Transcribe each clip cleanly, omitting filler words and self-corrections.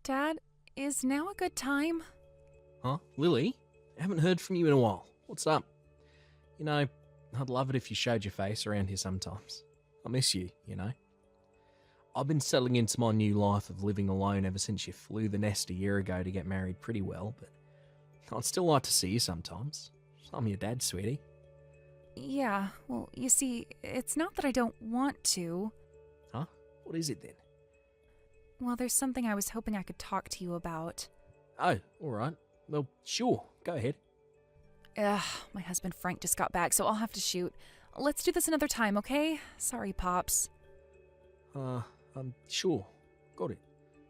Dad, is now a good time? Huh? Lily? I haven't heard from you in a while. What's up? You know, I'd love it if you showed your face around here sometimes. I miss you, you know. I've been settling into my new life of living alone ever since you flew the nest a year ago to get married pretty well, but I'd still like to see you sometimes. I'm your dad, sweetie. Yeah, well, you see, it's not that I don't want to. Huh? What is it then? Well, there's something I was hoping I could talk to you about. Oh, alright. Well, sure. Go ahead. My husband Frank just got back, so I'll have to shoot. Let's do this another time, okay? Sorry, Pops. Sure. Got it.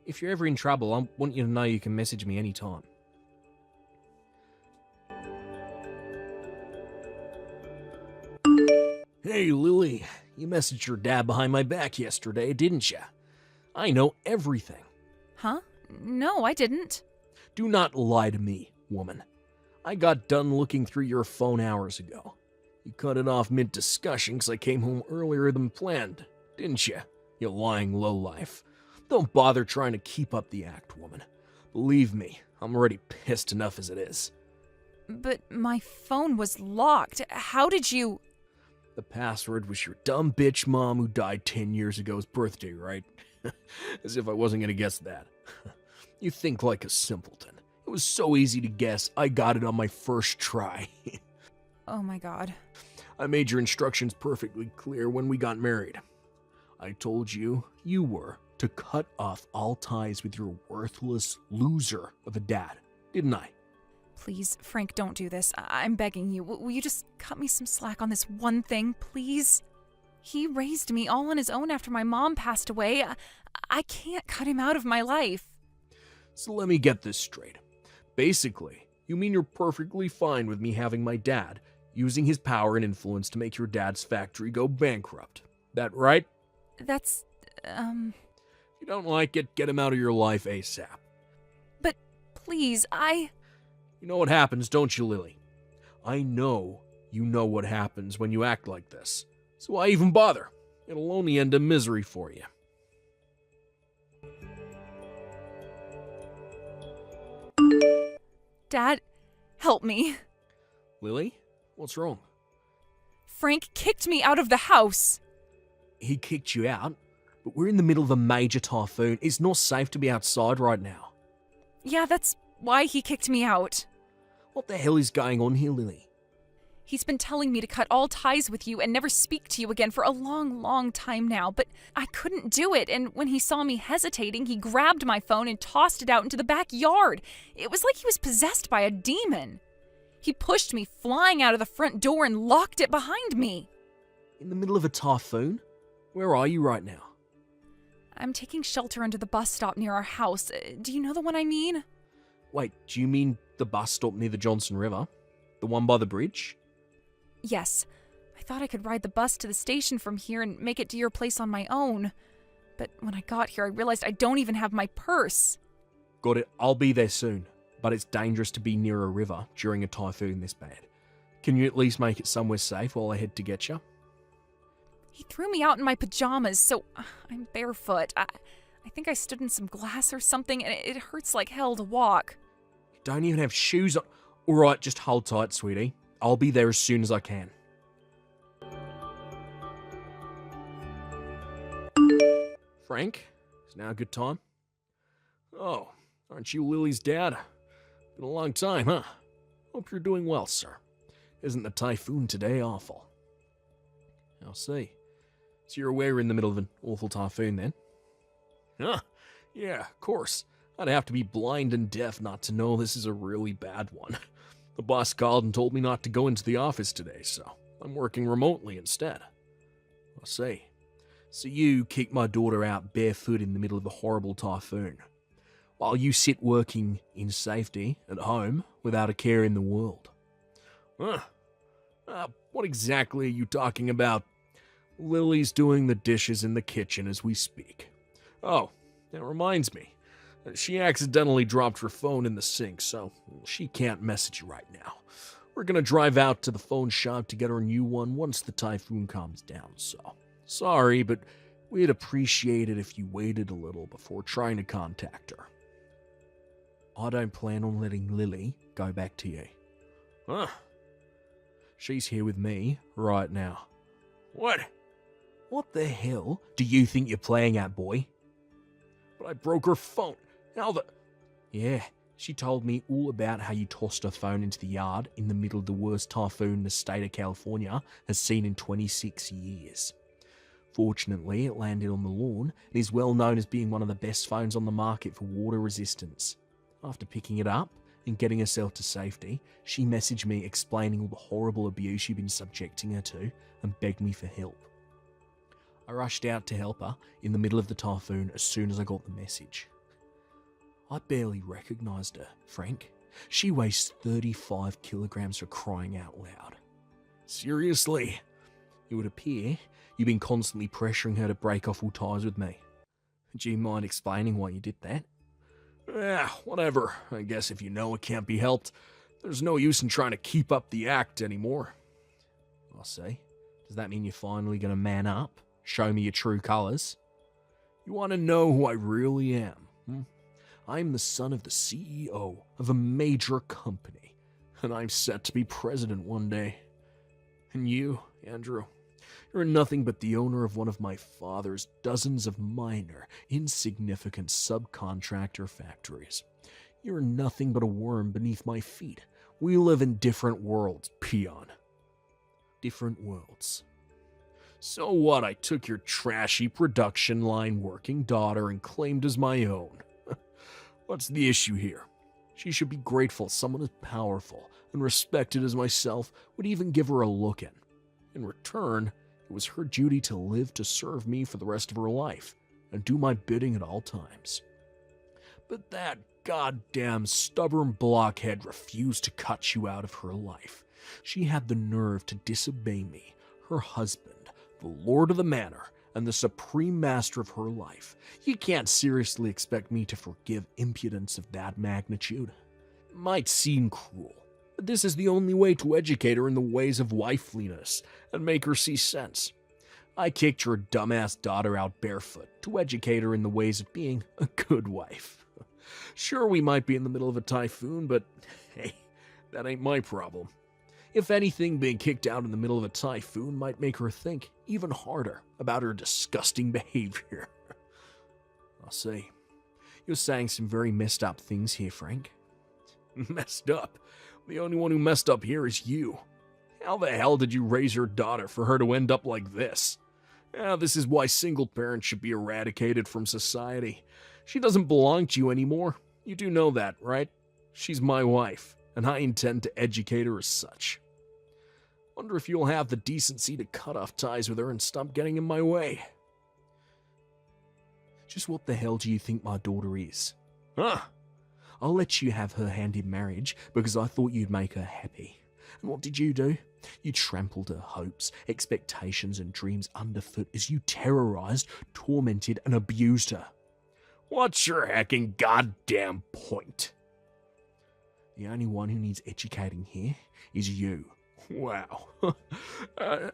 If you're ever in trouble, I want you to know you can message me anytime. Hey, Lily. You messaged your dad behind my back yesterday, didn't you? I know everything. Huh? No, I didn't. Do not lie to me, woman. I got done looking through your phone hours ago. You cut it off mid-discussion because I came home earlier than planned, didn't you? You lying lowlife. Don't bother trying to keep up the act, woman. Believe me, I'm already pissed enough as it is. But my phone was locked. How did you... The password was your dumb bitch mom who died 10 years ago's birthday, right? As if I wasn't going to guess that. You think like a simpleton. It was so easy to guess, I got it on my first try. Oh my god. I made your instructions perfectly clear when we got married. I told you were to cut off all ties with your worthless loser of a dad, didn't I? Please, Frank, don't do this. I'm begging you. Will you just cut me some slack on this one thing, please? He raised me all on his own after my mom passed away. I can't cut him out of my life. So let me get this straight. Basically, you mean you're perfectly fine with me having my dad using his power and influence to make your dad's factory go bankrupt. That right? That's, If you don't like it, get him out of your life ASAP. But please, You know what happens, don't you, Lily? I know you know what happens when you act like this. So why even bother? It'll only end in misery for you. Dad, help me. Lily? What's wrong? Frank kicked me out of the house. He kicked you out? But we're in the middle of a major typhoon. It's not safe to be outside right now. Yeah, that's why he kicked me out. What the hell is going on here, Lily? He's been telling me to cut all ties with you and never speak to you again for a long, long time now, but I couldn't do it, and when he saw me hesitating, he grabbed my phone and tossed it out into the backyard. It was like he was possessed by a demon. He pushed me flying out of the front door and locked it behind me. In the middle of a typhoon? Where are you right now? I'm taking shelter under the bus stop near our house. Do you know the one I mean? Wait, do you mean the bus stop near the Johnson River? The one by the bridge? Yes. I thought I could ride the bus to the station from here and make it to your place on my own. But when I got here, I realized I don't even have my purse. Got it. I'll be there soon. But it's dangerous to be near a river during a typhoon this bad. Can you at least make it somewhere safe while I head to get you? He threw me out in my pajamas, so I'm barefoot. I think I stood in some glass or something, and it hurts like hell to walk. You don't even have shoes on. Alright, just hold tight, sweetie. I'll be there as soon as I can. Frank, is now a good time? Oh, aren't you Lily's dad? Been a long time, huh? Hope you're doing well, sir. Isn't the typhoon today awful? I'll see. So you're aware we're in the middle of an awful typhoon then? Huh, yeah, of course. I'd have to be blind and deaf not to know this is a really bad one. The boss called and told me not to go into the office today, so I'm working remotely instead. I see. So you kicked my daughter out barefoot in the middle of a horrible typhoon, while you sit working in safety at home without a care in the world. Huh. What exactly are you talking about? Lily's doing the dishes in the kitchen as we speak. Oh, that reminds me. She accidentally dropped her phone in the sink, so she can't message you right now. We're gonna drive out to the phone shop to get her a new one once the typhoon calms down, so sorry, but we'd appreciate it if you waited a little before trying to contact her. I don't plan on letting Lily go back to you. Huh? She's here with me right now. What? What the hell do you think you're playing at, boy? But I broke her phone. How the... Yeah, she told me all about how you tossed her phone into the yard in the middle of the worst typhoon the state of California has seen in 26 years. Fortunately, it landed on the lawn and is well known as being one of the best phones on the market for water resistance. After picking it up and getting herself to safety, she messaged me explaining all the horrible abuse you've been subjecting her to and begged me for help. I rushed out to help her in the middle of the typhoon as soon as I got the message. I barely recognised her, Frank. She weighs 35 kilograms for crying out loud. Seriously? It would appear you've been constantly pressuring her to break off all ties with me. Do you mind explaining why you did that? Whatever. I guess if you know it can't be helped, there's no use in trying to keep up the act anymore. I see. Does that mean you're finally going to man up? Show me your true colours? You want to know who I really am? I'm the son of the CEO of a major company, and I'm set to be president one day. And you, Andrew, you're nothing but the owner of one of my father's dozens of minor, insignificant subcontractor factories. You're nothing but a worm beneath my feet. We live in different worlds, peon. Different worlds. So what? I took your trashy production line working daughter and claimed as my own. What's the issue here? She should be grateful someone as powerful and respected as myself would even give her a look in. In return, it was her duty to live to serve me for the rest of her life and do my bidding at all times. But that goddamn stubborn blockhead refused to cut you out of her life. She had the nerve to disobey me, her husband, the lord of the manor, and the supreme master of her life. You can't seriously expect me to forgive impudence of that magnitude. It might seem cruel, but this is the only way to educate her in the ways of wifeliness and make her see sense. I kicked your dumbass daughter out barefoot to educate her in the ways of being a good wife. Sure, we might be in the middle of a typhoon, but hey, that ain't my problem. If anything, being kicked out in the middle of a typhoon might make her think even harder about her disgusting behavior. I see. You're saying some very messed up things here, Frank. Messed up? The only one who messed up here is you. How the hell did you raise your daughter for her to end up like this? This is why single parents should be eradicated from society. She doesn't belong to you anymore. You do know that, right? She's my wife, and I intend to educate her as such. Wonder if you'll have the decency to cut off ties with her and stop getting in my way. Just what the hell do you think my daughter is? Huh? I'll let you have her hand in marriage because I thought you'd make her happy. And what did you do? You trampled her hopes, expectations, and dreams underfoot as you terrorized, tormented, and abused her. What's your heckin' goddamn point? The only one who needs educating here is you. Wow.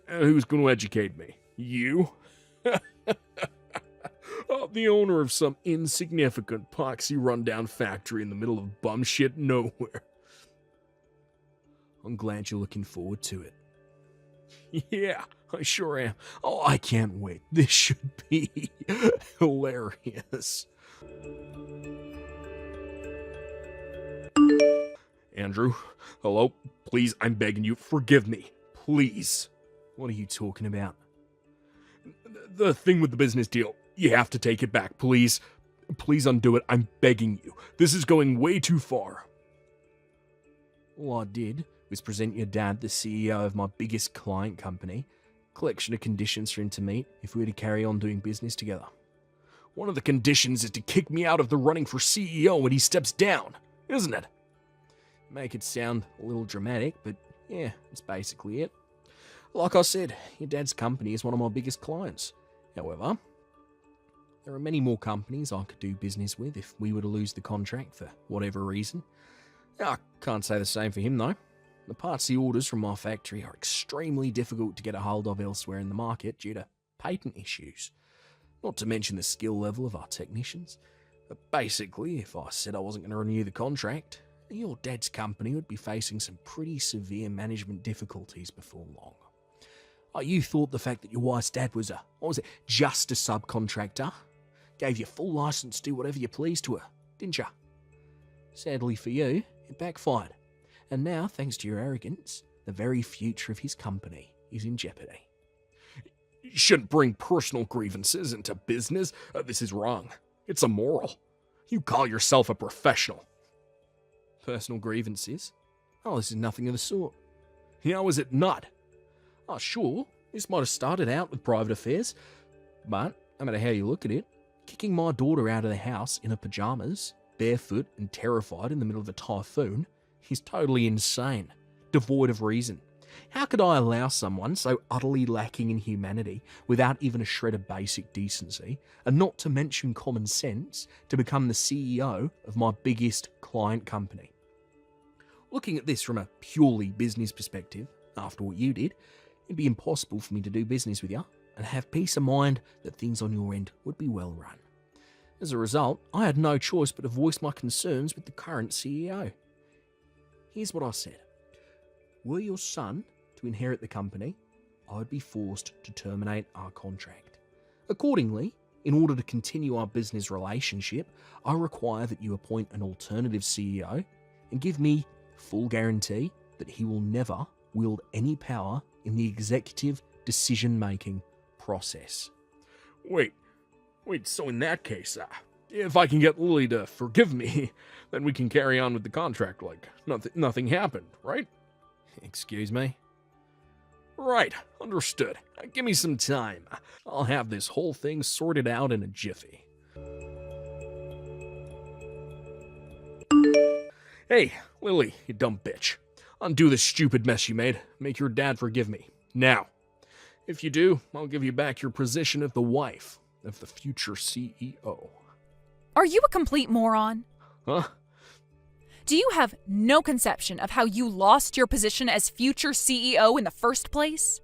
Who's going to educate me? You? The owner of some insignificant, poxy rundown factory in the middle of bum shit nowhere. I'm glad you're looking forward to it. Yeah, I sure am. Oh, I can't wait. This should be hilarious. Andrew, hello? Please, I'm begging you, forgive me. Please. What are you talking about? The thing with the business deal. You have to take it back, please. Please undo it. I'm begging you. This is going way too far. All I did was present your dad the CEO of my biggest client company. Collection of conditions for him to meet if we were to carry on doing business together. One of the conditions is to kick me out of the running for CEO when he steps down, isn't it? Make it sound a little dramatic, but yeah, that's basically it. Like I said, your dad's company is one of my biggest clients. However, there are many more companies I could do business with if we were to lose the contract for whatever reason. I can't say the same for him though. The parts he orders from my factory are extremely difficult to get a hold of elsewhere in the market due to patent issues. Not to mention the skill level of our technicians. Basically, if I said I wasn't going to renew the contract, your dad's company would be facing some pretty severe management difficulties before long. You thought the fact that your wife's dad was just a subcontractor, gave you full license to do whatever you pleased to her, didn't you? Sadly for you, it backfired. And now, thanks to your arrogance, the very future of his company is in jeopardy. You shouldn't bring personal grievances into business. This is wrong. It's immoral. You call yourself a professional. Personal grievances? Oh, this is nothing of the sort. How is it not? Oh, sure, this might have started out with private affairs, but no matter how you look at it, kicking my daughter out of the house in her pajamas, barefoot and terrified in the middle of a typhoon, is totally insane, devoid of reason. How could I allow someone so utterly lacking in humanity, without even a shred of basic decency, and not to mention common sense, to become the CEO of my biggest client company? Looking at this from a purely business perspective, after what you did, it'd be impossible for me to do business with you and have peace of mind that things on your end would be well run. As a result, I had no choice but to voice my concerns with the current CEO. Here's what I said. Were your son to inherit the company, I would be forced to terminate our contract. Accordingly, in order to continue our business relationship, I require that you appoint an alternative CEO and give me full guarantee that he will never wield any power in the executive decision-making process. Wait, so in that case, if I can get Lily to forgive me, then we can carry on with the contract like nothing happened, right? Excuse me? Right, understood. Give me some time. I'll have this whole thing sorted out in a jiffy. Hey, Lily, you dumb bitch. Undo this stupid mess you made. Make your dad forgive me. Now. If you do, I'll give you back your position of the wife of the future CEO. Are you a complete moron? Huh? Do you have no conception of how you lost your position as future CEO in the first place?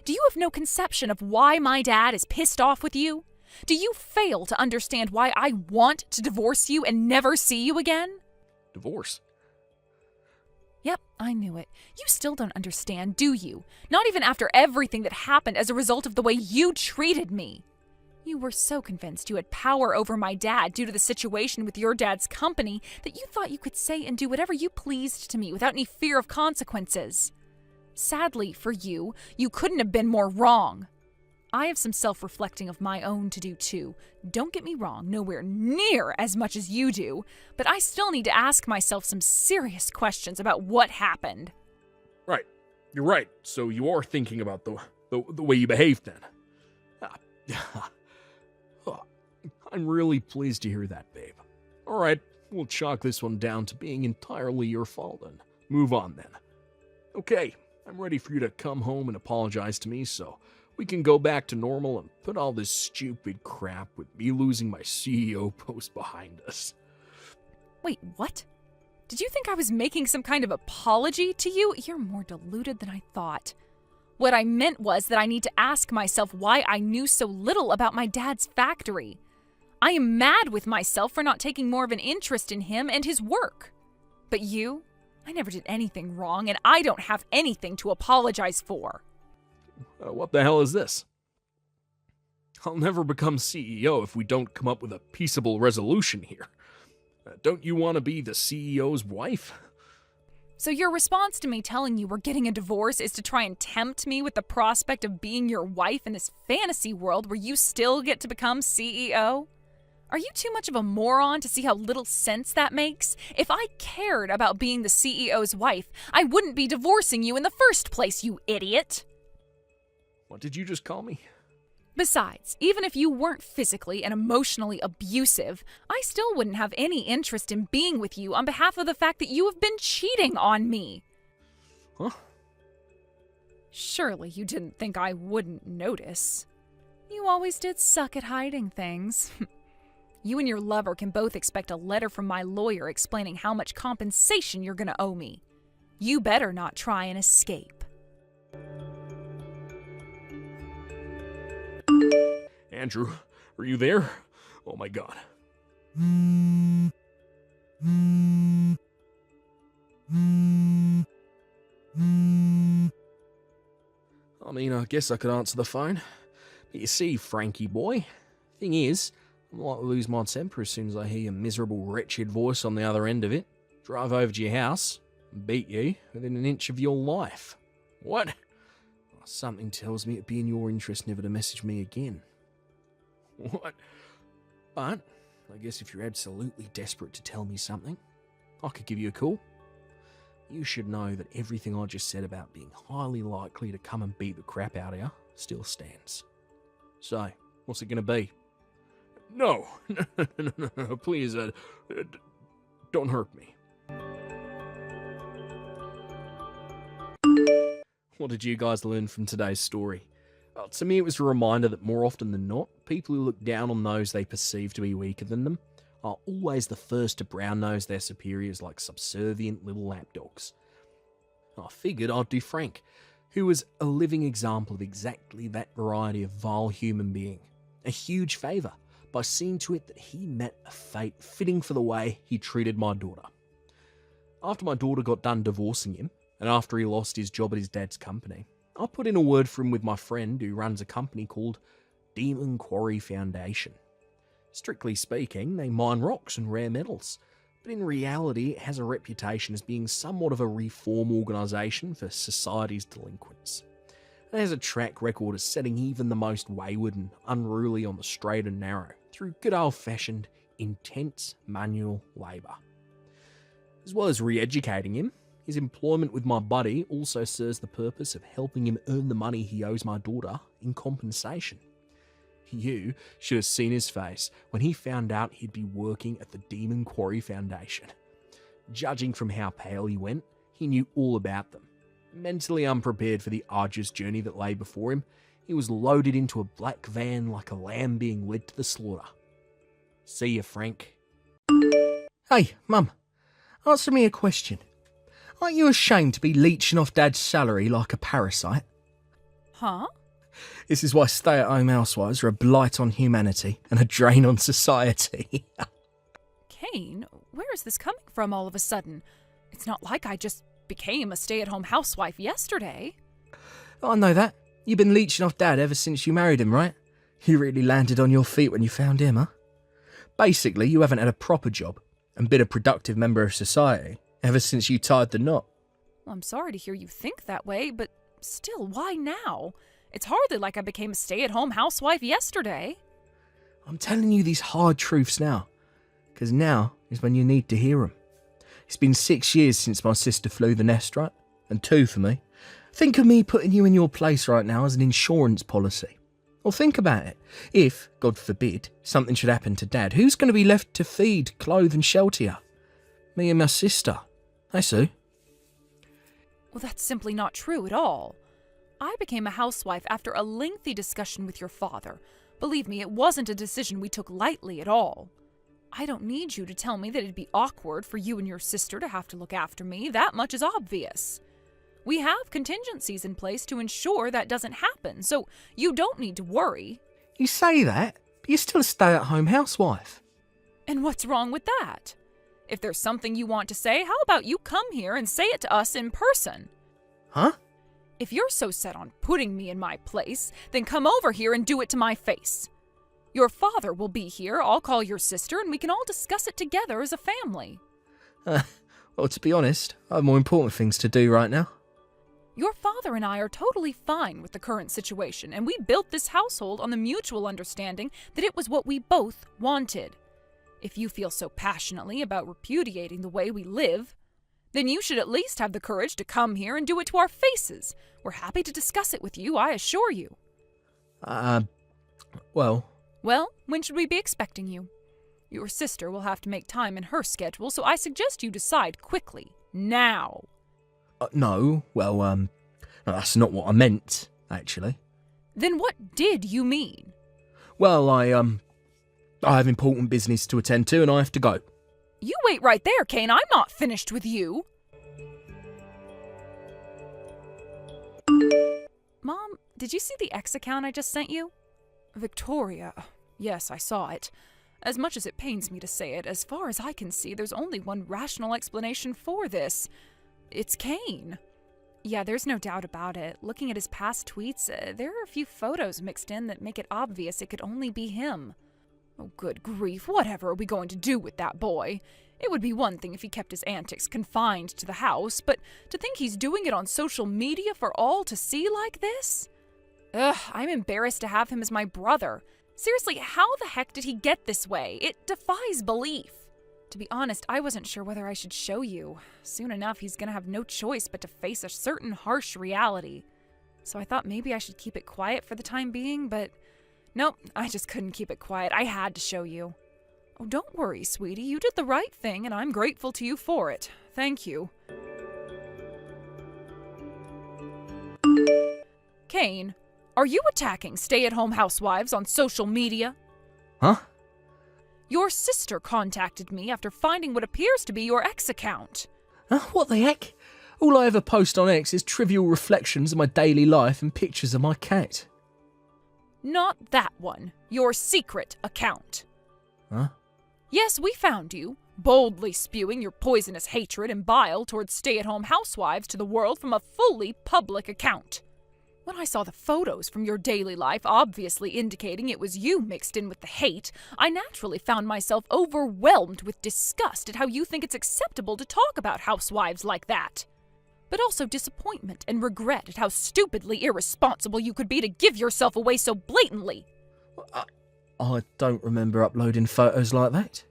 Do you have no conception of why my dad is pissed off with you? Do you fail to understand why I want to divorce you and never see you again? Divorce? Yep, I knew it. You still don't understand, do you? Not even after everything that happened as a result of the way you treated me. You were so convinced you had power over my dad due to the situation with your dad's company that you thought you could say and do whatever you pleased to me without any fear of consequences. Sadly for you, you couldn't have been more wrong. I have some self-reflecting of my own to do too. Don't get me wrong, nowhere near as much as you do, but I still need to ask myself some serious questions about what happened. Right. You're right. So you are thinking about the way you behaved then. I'm really pleased to hear that, babe. All right, we'll chalk this one down to being entirely your fault and move on then. Okay, I'm ready for you to come home and apologize to me so we can go back to normal and put all this stupid crap with me losing my CEO post behind us. Wait, what? Did you think I was making some kind of apology to you? You're more deluded than I thought. What I meant was that I need to ask myself why I knew so little about my dad's factory. I am mad with myself for not taking more of an interest in him and his work. But you? I never did anything wrong, and I don't have anything to apologize for. What the hell is this? I'll never become CEO if we don't come up with a peaceable resolution here. Don't you want to be the CEO's wife? So your response to me telling you we're getting a divorce is to try and tempt me with the prospect of being your wife in this fantasy world where you still get to become CEO? Are you too much of a moron to see how little sense that makes? If I cared about being the CEO's wife, I wouldn't be divorcing you in the first place, you idiot! What did you just call me? Besides, even if you weren't physically and emotionally abusive, I still wouldn't have any interest in being with you on behalf of the fact that you have been cheating on me. Huh? Surely you didn't think I wouldn't notice. You always did suck at hiding things. You and your lover can both expect a letter from my lawyer explaining how much compensation you're gonna owe me. You better not try and escape. Andrew, are you there? Oh my god. I mean, I guess I could answer the phone. But you see, Frankie boy, thing is, I'm like to lose my temper as soon as I hear your miserable, wretched voice on the other end of it. Drive over to your house and beat you within an inch of your life. What? Something tells me it'd be in your interest never to message me again. What? But I guess if you're absolutely desperate to tell me something, I could give you a call. You should know that everything I just said about being highly likely to come and beat the crap out of you still stands. So, what's it going to be? No, no, please, don't hurt me. What did you guys learn from today's story? To me, it was a reminder that more often than not, people who look down on those they perceive to be weaker than them are always the first to brown-nose their superiors like subservient little lapdogs. I figured I'd do Frank, who was a living example of exactly that variety of vile human being, a huge favour by seeing to it that he met a fate fitting for the way he treated my daughter. After my daughter got done divorcing him, and after he lost his job at his dad's company, I put in a word for him with my friend who runs a company called Demon Quarry Foundation. Strictly speaking, they mine rocks and rare metals, but in reality it has a reputation as being somewhat of a reform organisation for society's delinquents. It has a track record of setting even the most wayward and unruly on the straight and narrow through good old-fashioned, intense manual labour. As well as re-educating him, his employment with my buddy also serves the purpose of helping him earn the money he owes my daughter in compensation. You should have seen his face when he found out he'd be working at the Demon Quarry Foundation. Judging from how pale he went, he knew all about them. Mentally unprepared for the arduous journey that lay before him, he was loaded into a black van like a lamb being led to the slaughter. See ya, Frank. Hey, Mum, answer me a question. Aren't you ashamed to be leeching off Dad's salary like a parasite? Huh? This is why stay-at-home housewives are a blight on humanity and a drain on society. Kane, where is this coming from all of a sudden? It's not like I just became a stay-at-home housewife yesterday. I know that. You've been leeching off Dad ever since you married him, right? You really landed on your feet when you found him, huh? Basically, you haven't had a proper job and been a productive member of society ever since you tied the knot. Well, I'm sorry to hear you think that way, but still, why now? It's hardly like I became a stay-at-home housewife yesterday. I'm telling you these hard truths now, because now is when you need to hear them. It's been 6 years since my sister flew the nest, right? And 2 for me. Think of me putting you in your place right now as an insurance policy. Or think about it. If, God forbid, something should happen to Dad, who's going to be left to feed, clothe and shelter you? Me and my sister. Hey, Sue. Well, that's simply not true at all. I became a housewife after a lengthy discussion with your father. Believe me, it wasn't a decision we took lightly at all. I don't need you to tell me that it'd be awkward for you and your sister to have to look after me. That much is obvious. We have contingencies in place to ensure that doesn't happen, so you don't need to worry. You say that, but you're still a stay-at-home housewife. And what's wrong with that? If there's something you want to say, how about you come here and say it to us in person? Huh? If you're so set on putting me in my place, then come over here and do it to my face. Your father will be here, I'll call your sister, and we can all discuss it together as a family. Well, to be honest, I have more important things to do right now. Your father and I are totally fine with the current situation, and we built this household on the mutual understanding that it was what we both wanted. If you feel so passionately about repudiating the way we live, then you should at least have the courage to come here and do it to our faces. We're happy to discuss it with you, I assure you. Well, when should we be expecting you? Your sister will have to make time in her schedule, so I suggest you decide quickly. Now. No, that's not what I meant, actually. Then what did you mean? Well, I have important business to attend to and I have to go. You wait right there, Kane. I'm not finished with you. Mom, did you see the X account I just sent you? Victoria. Yes, I saw it. As much as it pains me to say it, as far as I can see, there's only one rational explanation for this. It's Cain. Yeah, there's no doubt about it. Looking at his past tweets, there are a few photos mixed in that make it obvious it could only be him. Oh, good grief, whatever are we going to do with that boy? It would be one thing if he kept his antics confined to the house, but to think he's doing it on social media for all to see like this? Ugh, I'm embarrassed to have him as my brother. Seriously, how the heck did he get this way? It defies belief. To be honest, I wasn't sure whether I should show you. Soon enough, he's gonna have no choice but to face a certain harsh reality. So I thought maybe I should keep it quiet for the time being, but nope, I just couldn't keep it quiet. I had to show you. Oh, don't worry, sweetie. You did the right thing, and I'm grateful to you for it. Thank you. Cain, are you attacking stay-at-home housewives on social media? Huh? Your sister contacted me after finding what appears to be your X account. Huh? What the heck? All I ever post on X is trivial reflections of my daily life and pictures of my cat. Not that one. Your secret account. Huh? Yes, we found you, boldly spewing your poisonous hatred and bile towards stay-at-home housewives to the world from a fully public account. When I saw the photos from your daily life obviously indicating it was you mixed in with the hate, I naturally found myself overwhelmed with disgust at how you think it's acceptable to talk about housewives like that. But also disappointment and regret at how stupidly irresponsible you could be to give yourself away so blatantly. I don't remember uploading photos like that.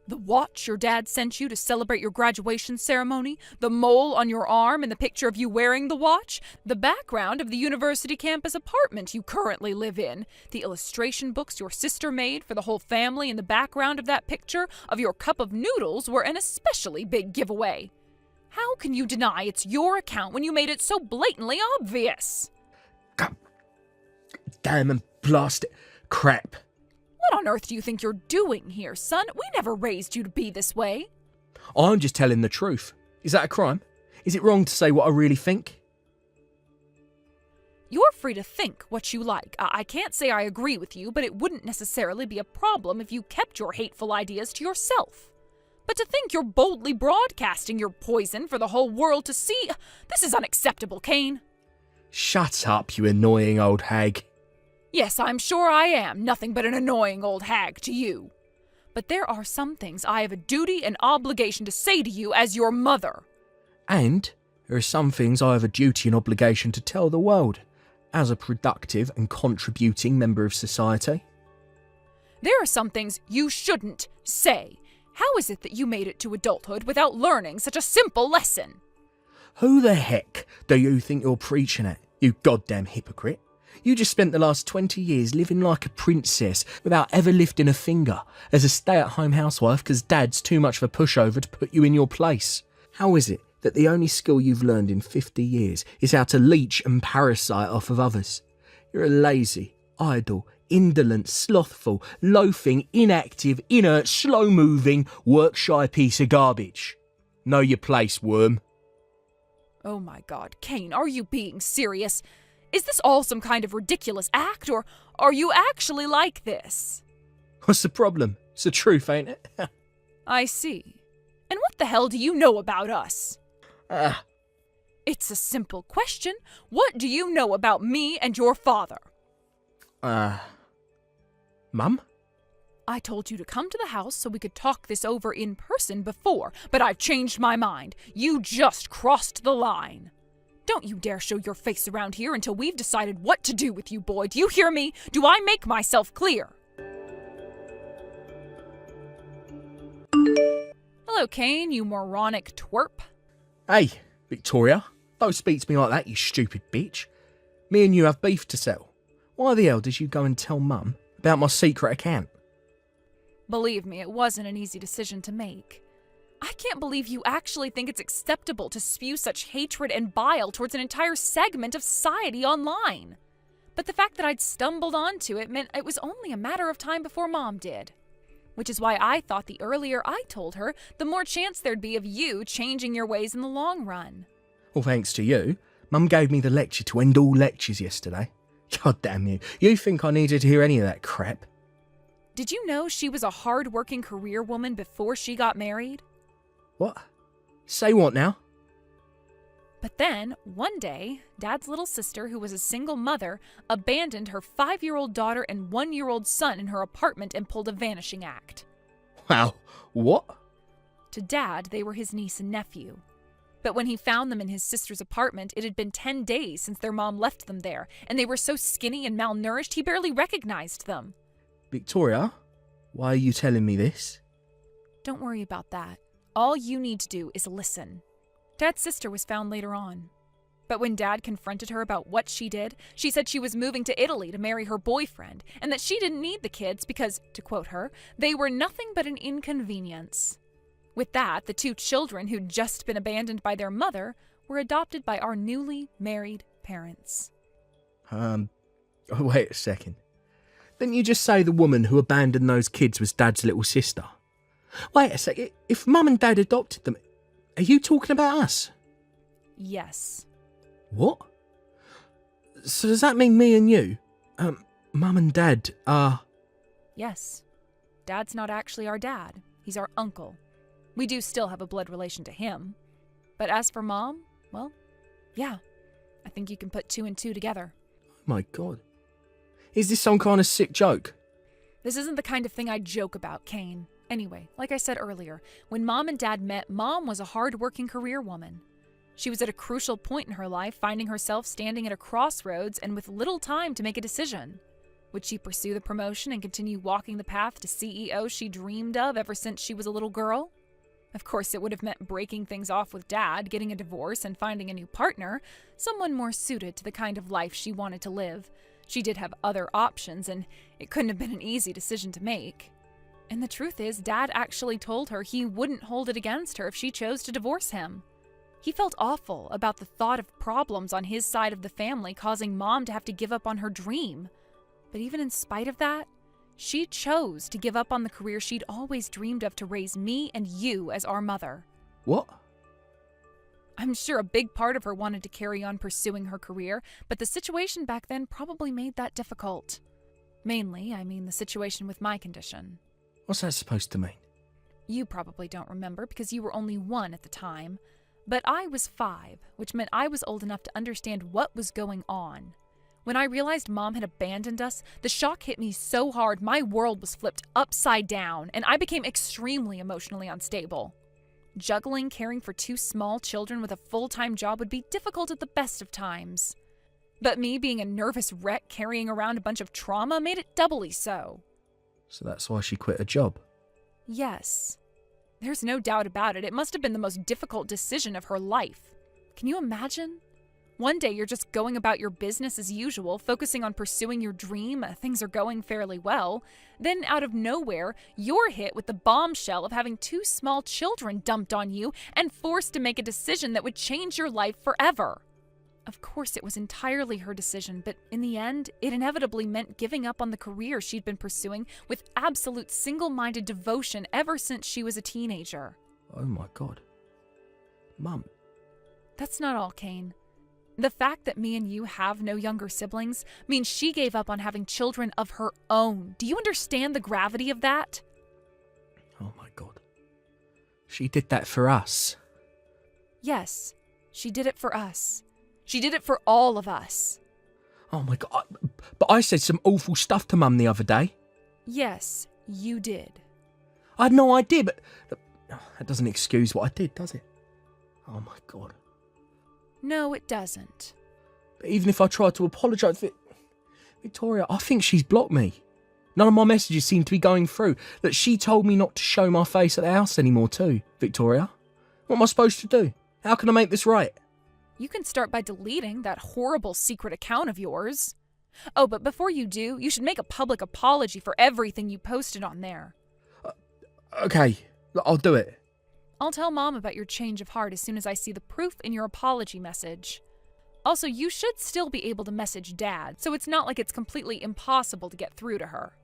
The watch your dad sent you to celebrate your graduation ceremony, the mole on your arm and the picture of you wearing the watch, the background of the university campus apartment you currently live in, the illustration books your sister made for the whole family in the background of that picture of your cup of noodles were an especially big giveaway. How can you deny it's your account when you made it so blatantly obvious? God damn and blast it. Crap. What on earth do you think you're doing here, son? We never raised you to be this way. I'm just telling the truth. Is that a crime? Is it wrong to say what I really think? You're free to think what you like. I can't say I agree with you, but it wouldn't necessarily be a problem if you kept your hateful ideas to yourself. But to think you're boldly broadcasting your poison for the whole world to see, this is unacceptable, Cain. Shut up, you annoying old hag. Yes, I'm sure I am nothing but an annoying old hag to you. But there are some things I have a duty and obligation to say to you as your mother. And there are some things I have a duty and obligation to tell the world, as a productive and contributing member of society. There are some things you shouldn't say. How is it that you made it to adulthood without learning such a simple lesson? Who the heck do you think you're preaching at, you goddamn hypocrite? You just spent the last 20 years living like a princess without ever lifting a finger as a stay-at-home housewife because dad's too much of a pushover to put you in your place. How is it that the only skill you've learned in 50 years is how to leech and parasite off of others? You're a lazy, idle, indolent, slothful, loafing, inactive, inert, slow-moving, work-shy piece of garbage. Know your place, worm. Oh my God, Cain, are you being serious? Is this all some kind of ridiculous act, or are you actually like this? What's the problem? It's the truth, ain't it? I see. And what the hell do you know about us? It's a simple question. What do you know about me and your father? Mum? I told you to come to the house so we could talk this over in person before, but I've changed my mind. You just crossed the line. Don't you dare show your face around here until we've decided what to do with you, boy. Do you hear me? Do I make myself clear? Hello, Cain, you moronic twerp. Hey, Victoria, don't speak to me like that, you stupid bitch. Me and you have beef to settle. Why the hell did you go and tell Mum about my secret account? Believe me, it wasn't an easy decision to make. I can't believe you actually think it's acceptable to spew such hatred and bile towards an entire segment of society online. But the fact that I'd stumbled onto it meant it was only a matter of time before Mom did. Which is why I thought the earlier I told her, the more chance there'd be of you changing your ways in the long run. Well, thanks to you, Mum gave me the lecture to end all lectures yesterday. God damn you. You think I needed to hear any of that crap? Did you know she was a hard-working career woman before she got married? What? Say what now? But then, one day, Dad's little sister, who was a single mother, abandoned her 5-year-old daughter and 1-year-old son in her apartment and pulled a vanishing act. Wow, what? To Dad, they were his niece and nephew. But when he found them in his sister's apartment, it had been 10 days since their mom left them there, and they were so skinny and malnourished he barely recognized them. Victoria, why are you telling me this? Don't worry about that. All you need to do is listen. Dad's sister was found later on. But when Dad confronted her about what she did, she said she was moving to Italy to marry her boyfriend, and that she didn't need the kids because, to quote her, they were nothing but an inconvenience. With that, the 2 children who'd just been abandoned by their mother were adopted by our newly married parents. Wait a second. Didn't you just say the woman who abandoned those kids was Dad's little sister? Wait a second. If Mum and Dad adopted them, are you talking about us? Yes. What? So does that mean me and you, Mum and Dad are... Yes. Dad's not actually our dad. He's our uncle. We do still have a blood relation to him. But as for Mom, well, yeah. I think you can put 2 and 2 together. Oh my God. Is this some kind of sick joke? This isn't the kind of thing I joke about, Kane. Anyway, like I said earlier, when Mom and Dad met, Mom was a hard-working career woman. She was at a crucial point in her life, finding herself standing at a crossroads and with little time to make a decision. Would she pursue the promotion and continue walking the path to CEO she dreamed of ever since she was a little girl? Of course, it would have meant breaking things off with Dad, getting a divorce, and finding a new partner, someone more suited to the kind of life she wanted to live. She did have other options, and it couldn't have been an easy decision to make. And the truth is, Dad actually told her he wouldn't hold it against her if she chose to divorce him. He felt awful about the thought of problems on his side of the family causing Mom to have to give up on her dream. But even in spite of that, she chose to give up on the career she'd always dreamed of to raise me and you as our mother. What? I'm sure a big part of her wanted to carry on pursuing her career, but the situation back then probably made that difficult. Mainly, I mean the situation with my condition. What's that supposed to mean? You probably don't remember because you were only 1 at the time, but I was 5, which meant I was old enough to understand what was going on. When I realized Mom had abandoned us, the shock hit me so hard my world was flipped upside down, and I became extremely emotionally unstable. Juggling caring for 2 small children with a full-time job would be difficult at the best of times. But me being a nervous wreck carrying around a bunch of trauma made it doubly so. So that's why she quit her job? Yes. There's no doubt about it. It must have been the most difficult decision of her life. Can you imagine? One day you're just going about your business as usual, focusing on pursuing your dream, things are going fairly well. Then out of nowhere, you're hit with the bombshell of having 2 small children dumped on you and forced to make a decision that would change your life forever. Of course, it was entirely her decision, but in the end, it inevitably meant giving up on the career she'd been pursuing with absolute single-minded devotion ever since she was a teenager. Oh my God. Mum. That's not all, Kane. The fact that me and you have no younger siblings means she gave up on having children of her own. Do you understand the gravity of that? Oh my God. She did that for us. Yes, she did it for us. She did it for all of us. Oh my God. But I said some awful stuff to Mum the other day. Yes, you did. I had no idea, but that doesn't excuse what I did, does it? Oh my God. No, it doesn't. But even if I tried to apologise, Victoria, I think she's blocked me. None of my messages seem to be going through. That she told me not to show my face at the house anymore too, Victoria. What am I supposed to do? How can I make this right? You can start by deleting that horrible secret account of yours. Oh, but before you do, you should make a public apology for everything you posted on there. Okay, I'll do it. I'll tell Mom about your change of heart as soon as I see the proof in your apology message. Also, you should still be able to message Dad, so it's not like it's completely impossible to get through to her.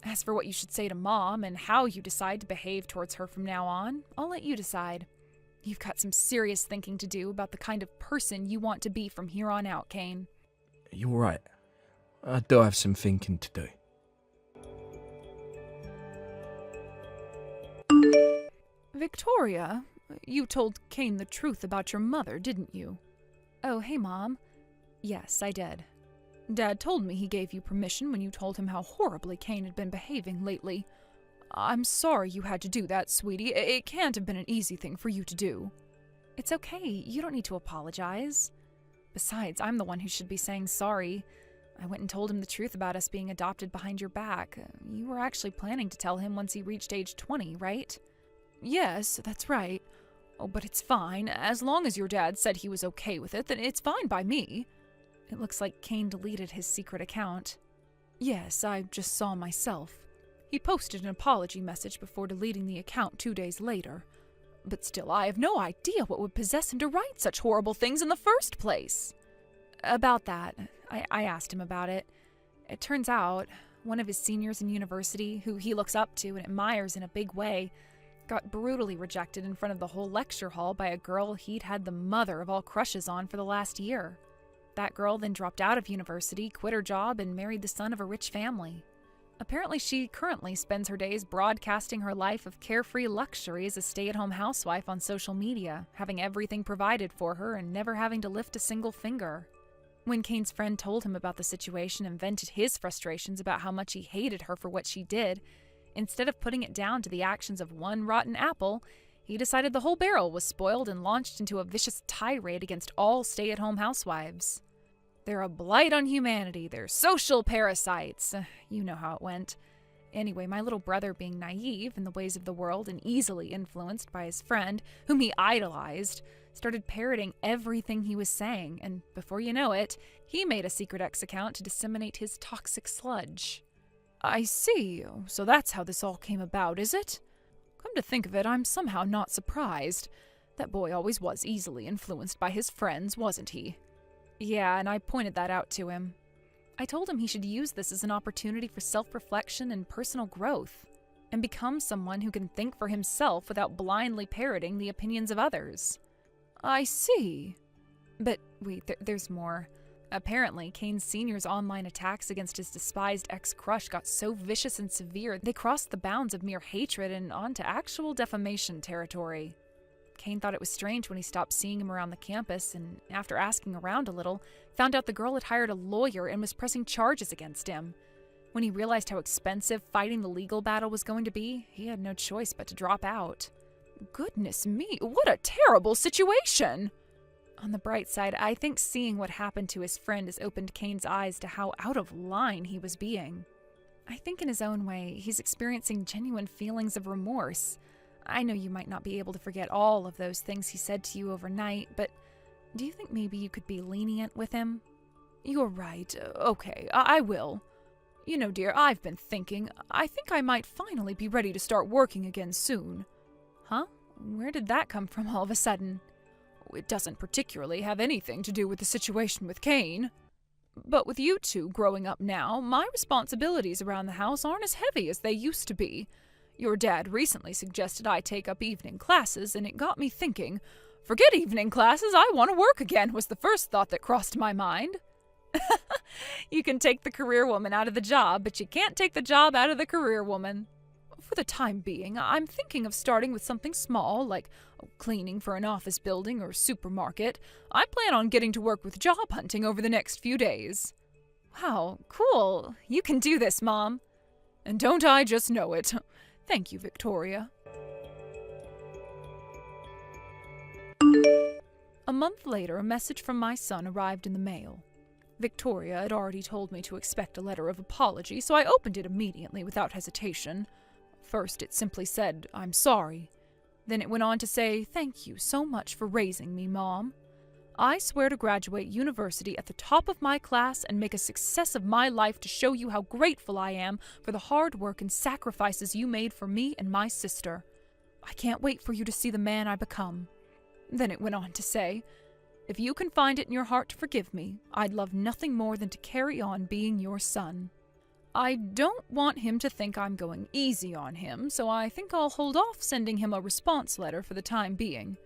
As for what you should say to Mom and how you decide to behave towards her from now on, I'll let you decide. You've got some serious thinking to do about the kind of person you want to be from here on out, Kane. You're right. I do have some thinking to do. Victoria, you told Kane the truth about your mother, didn't you? Oh, hey, Mom. Yes, I did. Dad told me he gave you permission when you told him how horribly Kane had been behaving lately. I'm sorry you had to do that, sweetie. It can't have been an easy thing for you to do. It's okay. You don't need to apologize. Besides, I'm the one who should be saying sorry. I went and told him the truth about us being adopted behind your back. You were actually planning to tell him once he reached age 20, right? Yes, that's right. Oh, but it's fine. As long as your dad said he was okay with it, then it's fine by me. It looks like Kane deleted his secret account. Yes, I just saw myself. He posted an apology message before deleting the account 2 days later. But still, I have no idea what would possess him to write such horrible things in the first place. About that, I asked him about it. It turns out, one of his seniors in university, who he looks up to and admires in a big way, got brutally rejected in front of the whole lecture hall by a girl he'd had the mother of all crushes on for the last year. That girl then dropped out of university, quit her job, and married the son of a rich family. Apparently, she currently spends her days broadcasting her life of carefree luxury as a stay-at-home housewife on social media, having everything provided for her and never having to lift a single finger. When Kane's friend told him about the situation and vented his frustrations about how much he hated her for what she did, instead of putting it down to the actions of one rotten apple, he decided the whole barrel was spoiled and launched into a vicious tirade against all stay-at-home housewives. They're a blight on humanity. They're social parasites. You know how it went. Anyway, my little brother, being naive in the ways of the world and easily influenced by his friend, whom he idolized, started parroting everything he was saying, and before you know it, he made a secret X account to disseminate his toxic sludge. I see. So that's how this all came about, is it? Come to think of it, I'm somehow not surprised. That boy always was easily influenced by his friends, wasn't he? Yeah, and I pointed that out to him. I told him he should use this as an opportunity for self-reflection and personal growth, and become someone who can think for himself without blindly parroting the opinions of others. I see. But wait, there's more. Apparently, Kane Sr.'s online attacks against his despised ex-crush got so vicious and severe they crossed the bounds of mere hatred and onto actual defamation territory. Kane thought it was strange when he stopped seeing him around the campus, and after asking around a little, found out the girl had hired a lawyer and was pressing charges against him. When he realized how expensive fighting the legal battle was going to be, he had no choice but to drop out. Goodness me, what a terrible situation! On the bright side, I think seeing what happened to his friend has opened Kane's eyes to how out of line he was being. I think in his own way, he's experiencing genuine feelings of remorse. I know you might not be able to forget all of those things he said to you overnight, but do you think maybe you could be lenient with him? You're right. Okay, I will. You know, dear, I've been thinking. I think I might finally be ready to start working again soon. Huh? Where did that come from all of a sudden? It doesn't particularly have anything to do with the situation with Kane. But with you two growing up now, my responsibilities around the house aren't as heavy as they used to be. Your dad recently suggested I take up evening classes, and it got me thinking. Forget evening classes, I want to work again, was the first thought that crossed my mind. You can take the career woman out of the job, but you can't take the job out of the career woman. For the time being, I'm thinking of starting with something small, like cleaning for an office building or supermarket. I plan on getting to work with job hunting over the next few days. Wow, cool. You can do this, Mom. And don't I just know it? Thank you, Victoria. A month later, a message from my son arrived in the mail. Victoria had already told me to expect a letter of apology, so I opened it immediately without hesitation. First, it simply said, "I'm sorry." Then it went on to say, "Thank you so much for raising me, Mom. I swear to graduate university at the top of my class and make a success of my life to show you how grateful I am for the hard work and sacrifices you made for me and my sister. I can't wait for you to see the man I become." Then it went on to say, "If you can find it in your heart to forgive me, I'd love nothing more than to carry on being your son. I don't want him to think I'm going easy on him, so I think I'll hold off sending him a response letter for the time being.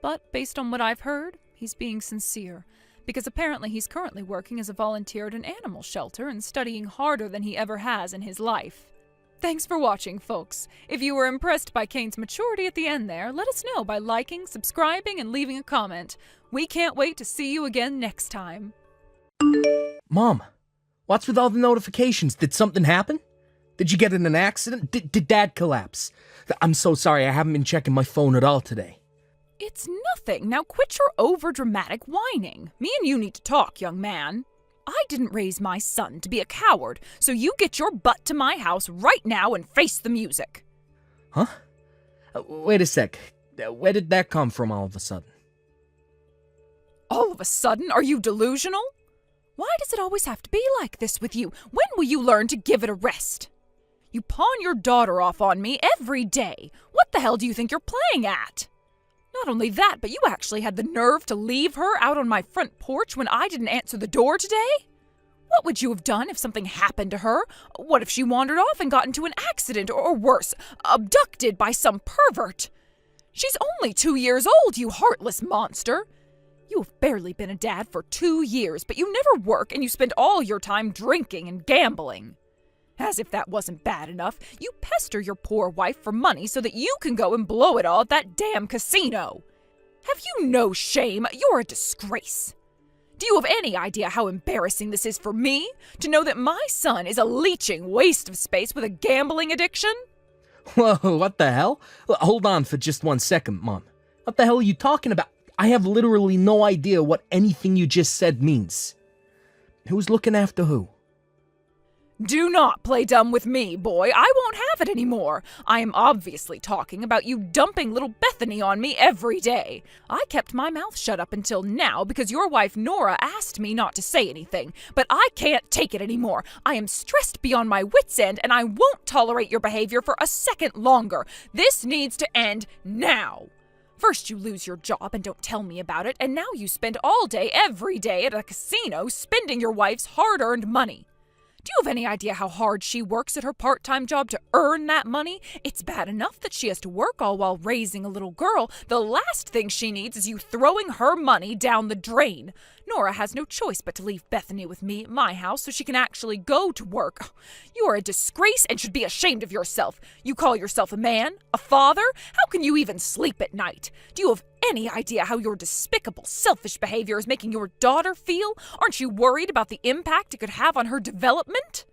But based on what I've heard, he's being sincere, because apparently he's currently working as a volunteer at an animal shelter and studying harder than he ever has in his life. Thanks for watching, folks. If you were impressed by Kane's maturity at the end there, let us know by liking, subscribing, and leaving a comment. We can't wait to see you again next time. Mom, what's with all the notifications? Did something happen? Did you get in an accident? Did Dad collapse? I'm so sorry, I haven't been checking my phone at all today. It's nothing. Now quit your over-dramatic whining. Me and you need to talk, young man. I didn't raise my son to be a coward, so you get your butt to my house right now and face the music. Huh? Wait a sec. Where did that come from all of a sudden? All of a sudden? Are you delusional? Why does it always have to be like this with you? When will you learn to give it a rest? You pawn your daughter off on me every day. What the hell do you think you're playing at? Not only that, but you actually had the nerve to leave her out on my front porch when I didn't answer the door today? What would you have done if something happened to her? What if she wandered off and got into an accident, or worse, abducted by some pervert? She's only 2 years old, you heartless monster. You have barely been a dad for 2 years, but you never work and you spend all your time drinking and gambling. As if that wasn't bad enough, you pester your poor wife for money so that you can go and blow it all at that damn casino. Have you no shame? You're a disgrace. Do you have any idea how embarrassing this is for me? To know that my son is a leeching waste of space with a gambling addiction? Whoa, what the hell? Hold on for just 1 second, Mom. What the hell are you talking about? I have literally no idea what anything you just said means. Who's looking after who? Do not play dumb with me, boy. I won't have it anymore. I am obviously talking about you dumping little Bethany on me every day. I kept my mouth shut up until now because your wife Nora asked me not to say anything, but I can't take it anymore. I am stressed beyond my wits' end, and I won't tolerate your behavior for a second longer. This needs to end now. First you lose your job and don't tell me about it, and now you spend all day, every day at a casino spending your wife's hard-earned money. Do you have any idea how hard she works at her part-time job to earn that money? It's bad enough that she has to work all while raising a little girl. The last thing she needs is you throwing her money down the drain. Nora has no choice but to leave Bethany with me at my house so she can actually go to work. You are a disgrace and should be ashamed of yourself. You call yourself a man? A father? How can you even sleep at night? Do you have any idea how your despicable, selfish behavior is making your daughter feel? Aren't you worried about the impact it could have on her development?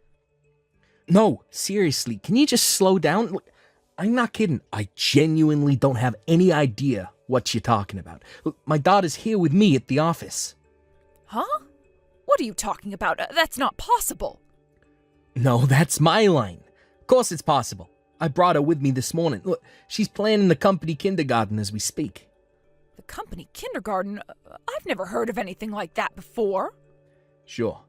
No, seriously, can you just slow down? Look, I'm not kidding. I genuinely don't have any idea what you're talking about. Look, my daughter's here with me at the office. Huh? What are you talking about? That's not possible. No, that's my line. Of course it's possible. I brought her with me this morning. Look, she's playing in the company kindergarten as we speak. The company kindergarten? I've never heard of anything like that before. Sure.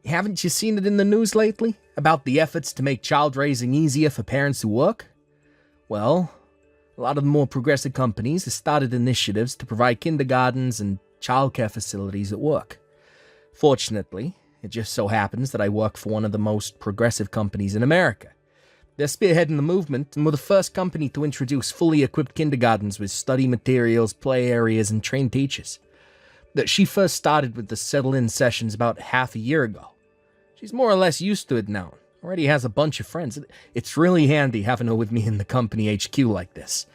Haven't you seen it in the news lately? About the efforts to make child raising easier for parents who work? Well, a lot of the more progressive companies have started initiatives to provide kindergartens and childcare facilities at work. Fortunately, it just so happens that I work for one of the most progressive companies in America. They're spearheading the movement and were the first company to introduce fully equipped kindergartens with study materials, play areas, and trained teachers. She first started with the settle-in sessions about half a year ago. She's more or less used to it now. Already has a bunch of friends. It's really handy having her with me in the company HQ like this.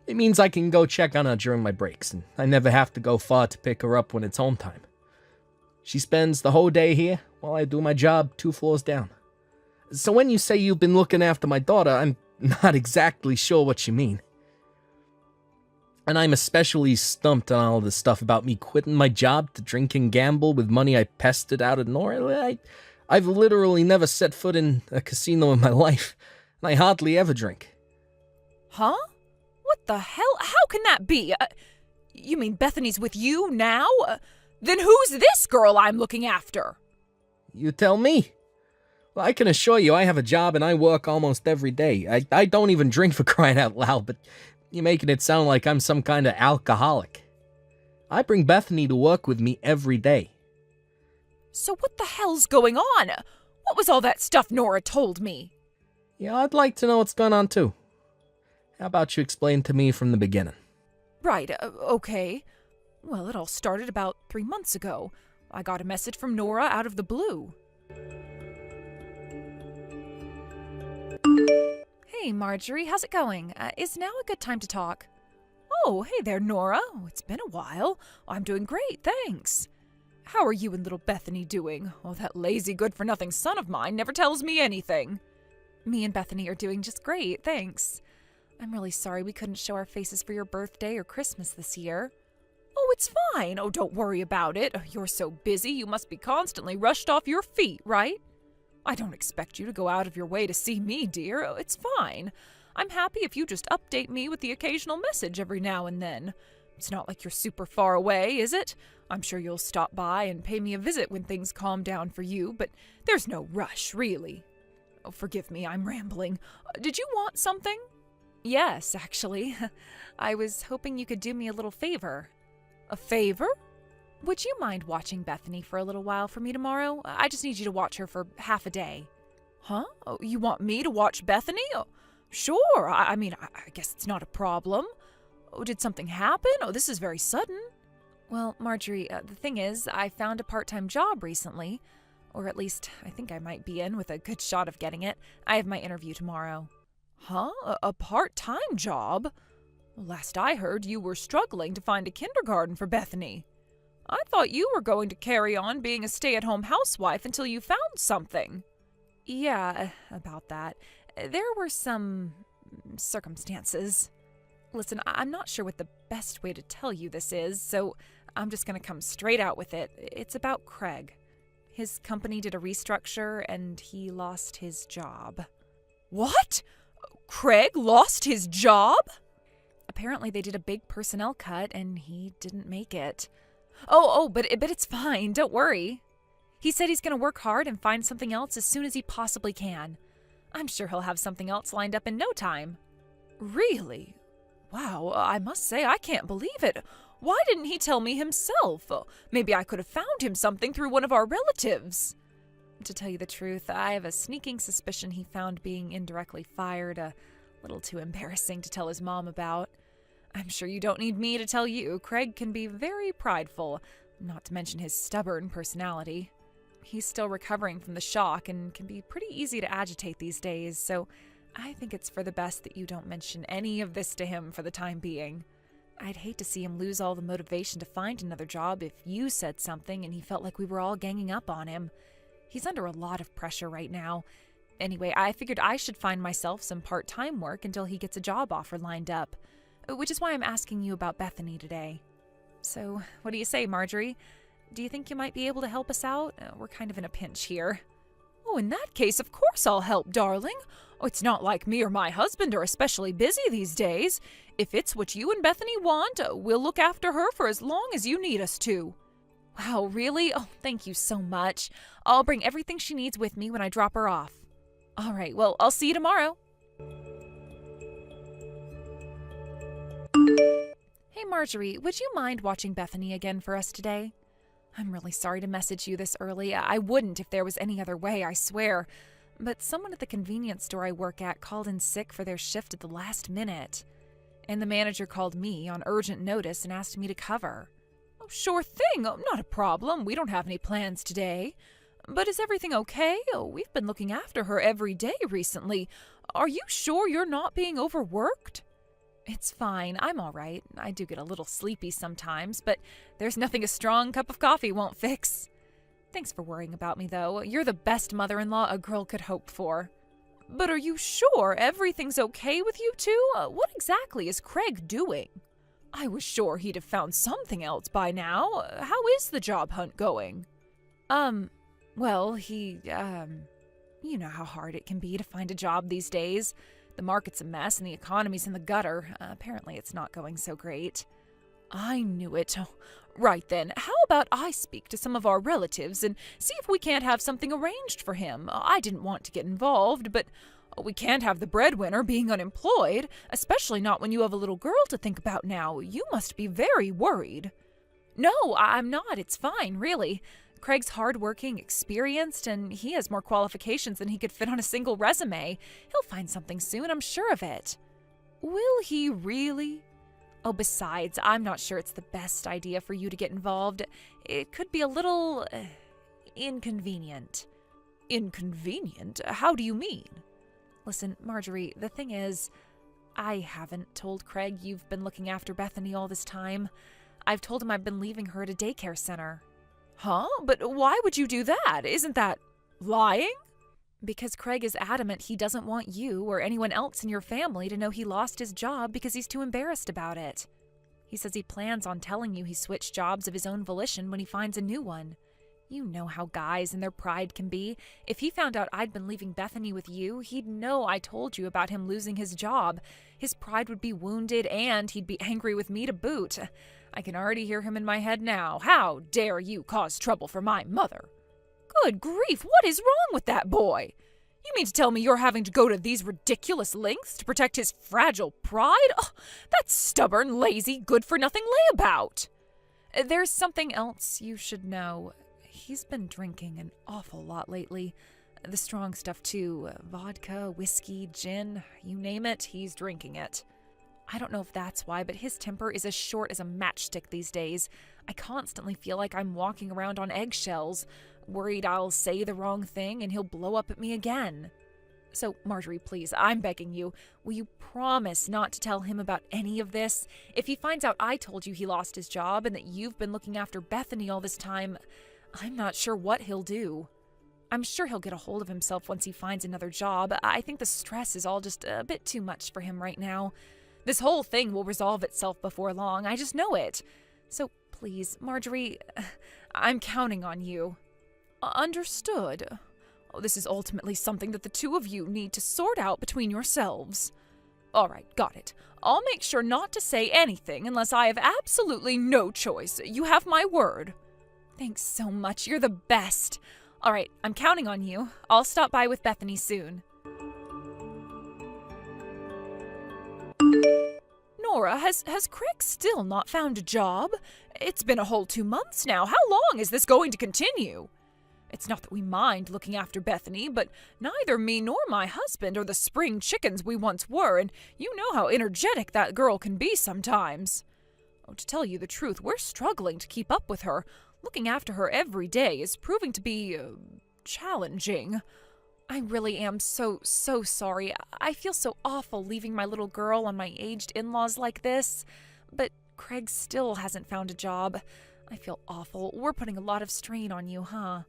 It means I can go check on her during my breaks, and I never have to go far to pick her up when it's home time. She spends the whole day here while I do my job 2 floors down. So when you say you've been looking after my daughter, I'm not exactly sure what you mean. And I'm especially stumped on all this stuff about me quitting my job to drink and gamble with money I pested out of Nora. I've literally never set foot in a casino in my life, and I hardly ever drink. Huh? What the hell? How can that be? You mean Bethany's with you now? Then who's this girl I'm looking after? You tell me. Well, I can assure you I have a job and I work almost every day. I don't even drink for crying out loud, but you're making it sound like I'm some kind of alcoholic. I bring Bethany to work with me every day. So what the hell's going on? What was all that stuff Nora told me? Yeah, I'd like to know what's going on too. How about you explain to me from the beginning? Right, okay. Well, it all started about 3 months ago. I got a message from Nora out of the blue. Hey, Marjorie, how's it going? Is now a good time to talk? Oh, hey there, Nora. Oh, it's been a while. I'm doing great, thanks. How are you and little Bethany doing? Oh, that lazy good-for-nothing son of mine never tells me anything. Me and Bethany are doing just great, thanks. I'm really sorry we couldn't show our faces for your birthday or Christmas this year. Oh, it's fine. Oh, don't worry about it. You're so busy, you must be constantly rushed off your feet, right? I don't expect you to go out of your way to see me, dear. Oh, it's fine. I'm happy if you just update me with the occasional message every now and then. It's not like you're super far away, is it? I'm sure you'll stop by and pay me a visit when things calm down for you, but there's no rush, really. Oh, forgive me, I'm rambling. Did you want something? Yes, actually. I was hoping you could do me a little favor. A favor? Would you mind watching Bethany for a little while for me tomorrow? I just need you to watch her for half a day. Huh? Oh, you want me to watch Bethany? Oh, sure. I mean, I guess it's not a problem. Oh, did something happen? Oh, this is very sudden. Well, Marjorie, the thing is, I found a part-time job recently. Or at least, I think I might be in with a good shot of getting it. I have my interview tomorrow. Huh? A part-time job? Well, last I heard, you were struggling to find a kindergarten for Bethany. I thought you were going to carry on being a stay-at-home housewife until you found something. Yeah, about that. There were some circumstances. Listen, I'm not sure what the best way to tell you this is, so I'm just going to come straight out with it. It's about Craig. His company did a restructure, and he lost his job. What? Craig lost his job? Apparently they did a big personnel cut, and he didn't make it. But it's fine. Don't worry. He said he's going to work hard and find something else as soon as he possibly can. I'm sure he'll have something else lined up in no time. Really? Wow, I must say I can't believe it. Why didn't he tell me himself? Maybe I could have found him something through one of our relatives. To tell you the truth, I have a sneaking suspicion he found being indirectly fired a little too embarrassing to tell his mom about. I'm sure you don't need me to tell you, Craig can be very prideful, not to mention his stubborn personality. He's still recovering from the shock and can be pretty easy to agitate these days, so I think it's for the best that you don't mention any of this to him for the time being. I'd hate to see him lose all the motivation to find another job if you said something and he felt like we were all ganging up on him. He's under a lot of pressure right now. Anyway, I figured I should find myself some part-time work until he gets a job offer lined up, which is why I'm asking you about Bethany today. So, what do you say, Marjorie? Do you think you might be able to help us out? We're kind of in a pinch here. Oh, in that case, of course I'll help, darling. Oh, it's not like me or my husband are especially busy these days. If it's what you and Bethany want, we'll look after her for as long as you need us to. Wow, really? Oh, thank you so much. I'll bring everything she needs with me when I drop her off. All right, well, I'll see you tomorrow. Hey, Marjorie, would you mind watching Bethany again for us today? I'm really sorry to message you this early. I wouldn't if there was any other way, I swear. But someone at the convenience store I work at called in sick for their shift at the last minute. And the manager called me on urgent notice and asked me to cover. Oh, sure thing. Oh, not a problem. We don't have any plans today. But is everything okay? Oh, we've been looking after her every day recently. Are you sure you're not being overworked? It's fine. I'm all right. I do get a little sleepy sometimes, but there's nothing a strong cup of coffee won't fix. Thanks for worrying about me, though. You're the best mother-in-law a girl could hope for. But are you sure everything's okay with you two? What exactly is Craig doing? I was sure he'd have found something else by now. How is the job hunt going? Well, you know how hard it can be to find a job these days. The market's a mess and the economy's in the gutter. Apparently it's not going so great. I knew it. Right then, how about I speak to some of our relatives and see if we can't have something arranged for him? I didn't want to get involved, but we can't have the breadwinner being unemployed, especially not when you have a little girl to think about now. You must be very worried. No, I'm not. It's fine, really. Craig's hardworking, experienced, and he has more qualifications than he could fit on a single resume. He'll find something soon, I'm sure of it. Will he really? Oh, besides, I'm not sure it's the best idea for you to get involved. It could be a little inconvenient. Inconvenient? How do you mean? Listen, Marjorie, the thing is, I haven't told Craig you've been looking after Bethany all this time. I've told him I've been leaving her at a daycare center. Huh? But why would you do that? Isn't that lying? Because Craig is adamant he doesn't want you or anyone else in your family to know he lost his job because he's too embarrassed about it. He says he plans on telling you he switched jobs of his own volition when he finds a new one. You know how guys and their pride can be. If he found out I'd been leaving Bethany with you, he'd know I told you about him losing his job. His pride would be wounded and he'd be angry with me to boot. I can already hear him in my head now. How dare you cause trouble for my mother? Good grief, what is wrong with that boy? You mean to tell me you're having to go to these ridiculous lengths to protect his fragile pride? Oh, that's stubborn, lazy, good-for-nothing layabout. There's something else you should know. He's been drinking an awful lot lately. The strong stuff, too. Vodka, whiskey, gin, you name it, he's drinking it. I don't know if that's why, but his temper is as short as a matchstick these days. I constantly feel like I'm walking around on eggshells, worried I'll say the wrong thing and he'll blow up at me again. So, Marjorie, please, I'm begging you, will you promise not to tell him about any of this? If he finds out I told you he lost his job and that you've been looking after Bethany all this time, I'm not sure what he'll do. I'm sure he'll get a hold of himself once he finds another job. I think the stress is all just a bit too much for him right now. This whole thing will resolve itself before long, I just know it. So, please, Marjorie, I'm counting on you. Understood. Oh, this is ultimately something that the two of you need to sort out between yourselves. All right, got it. I'll make sure not to say anything unless I have absolutely no choice. You have my word. Thanks so much. You're the best. All right, I'm counting on you. I'll stop by with Bethany soon. Nora, has Craig still not found a job? It's been a whole 2 months now. How long is this going to continue? It's not that we mind looking after Bethany, but neither me nor my husband are the spring chickens we once were, and you know how energetic that girl can be sometimes. Oh, to tell you the truth, we're struggling to keep up with her. Looking after her every day is proving to be challenging. I really am so sorry. I feel so awful leaving my little girl on my aged in-laws like this. But Craig still hasn't found a job. I feel awful. We're putting a lot of strain on you, huh?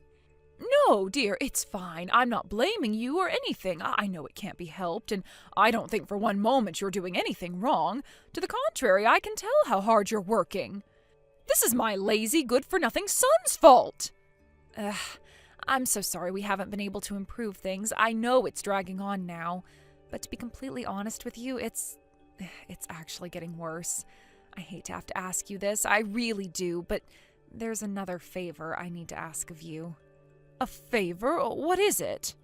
No, dear, it's fine. I'm not blaming you or anything. I know it can't be helped, and I don't think for one moment you're doing anything wrong. To the contrary, I can tell how hard you're working. This is my lazy, good-for-nothing son's fault. I'm so sorry we haven't been able to improve things. I know it's dragging on now. But to be completely honest with you, it's actually getting worse. I hate to have to ask you this. I really do, but there's another favor I need to ask of you. A favor? What is it?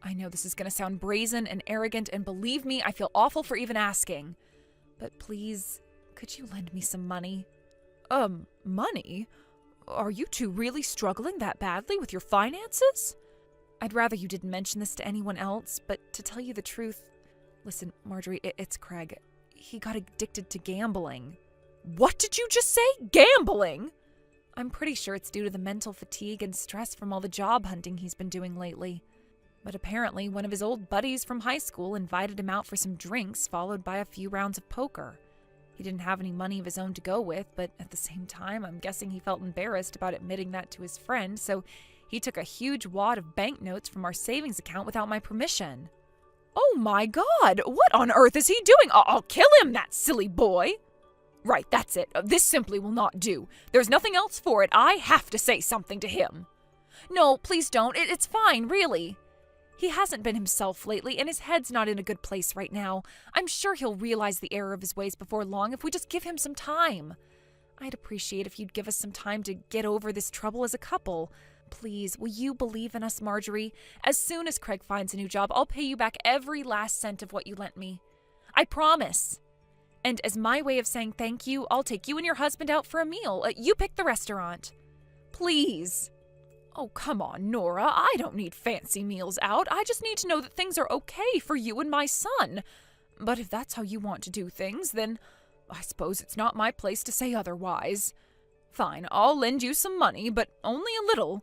I know this is going to sound brazen and arrogant, and believe me, I feel awful for even asking. But please, could you lend me some money? Money? Are you two really struggling that badly with your finances? I'd rather you didn't mention this to anyone else, but to tell you the truth... Listen, Marjorie, it's Craig. He got addicted to gambling. What did you just say? Gambling? I'm pretty sure it's due to the mental fatigue and stress from all the job hunting he's been doing lately. But apparently, one of his old buddies from high school invited him out for some drinks, followed by a few rounds of poker. He didn't have any money of his own to go with, but at the same time, I'm guessing he felt embarrassed about admitting that to his friend, so he took a huge wad of banknotes from our savings account without my permission. Oh my God! What on earth is he doing? I'll kill him, that silly boy! Right, that's it. This simply will not do. There's nothing else for it. I have to say something to him. No, please don't. It's fine, really. He hasn't been himself lately, and his head's not in a good place right now. I'm sure he'll realize the error of his ways before long if we just give him some time. I'd appreciate if you'd give us some time to get over this trouble as a couple. Please, will you believe in us, Marjorie? As soon as Craig finds a new job, I'll pay you back every last cent of what you lent me. I promise. And as my way of saying thank you, I'll take you and your husband out for a meal. You pick the restaurant. Please. Oh, come on, Nora. I don't need fancy meals out. I just need to know that things are okay for you and my son. But if that's how you want to do things, then I suppose it's not my place to say otherwise. Fine, I'll lend you some money, but only a little.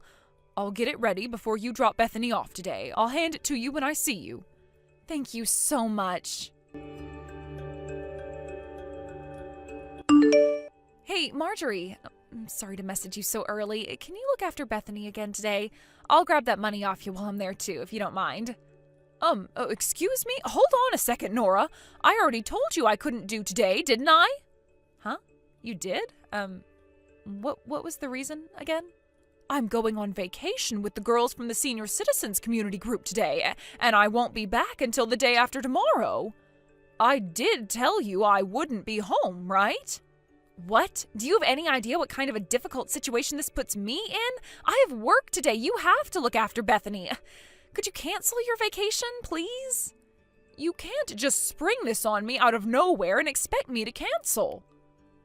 I'll get it ready before you drop Bethany off today. I'll hand it to you when I see you. Thank you so much. Hey, Marjorie. I'm sorry to message you so early. Can you look after Bethany again today? I'll grab that money off you while I'm there too, if you don't mind. Excuse me? Hold on a second, Nora. I already told you I couldn't do today, didn't I? Huh? You did? What was the reason again? I'm going on vacation with the girls from the senior citizens community group today, and I won't be back until the day after tomorrow. I did tell you I wouldn't be home, right? What? Do you have any idea what kind of a difficult situation this puts me in? I have work today. You have to look after Bethany. Could you cancel your vacation, please? You can't just spring this on me out of nowhere and expect me to cancel.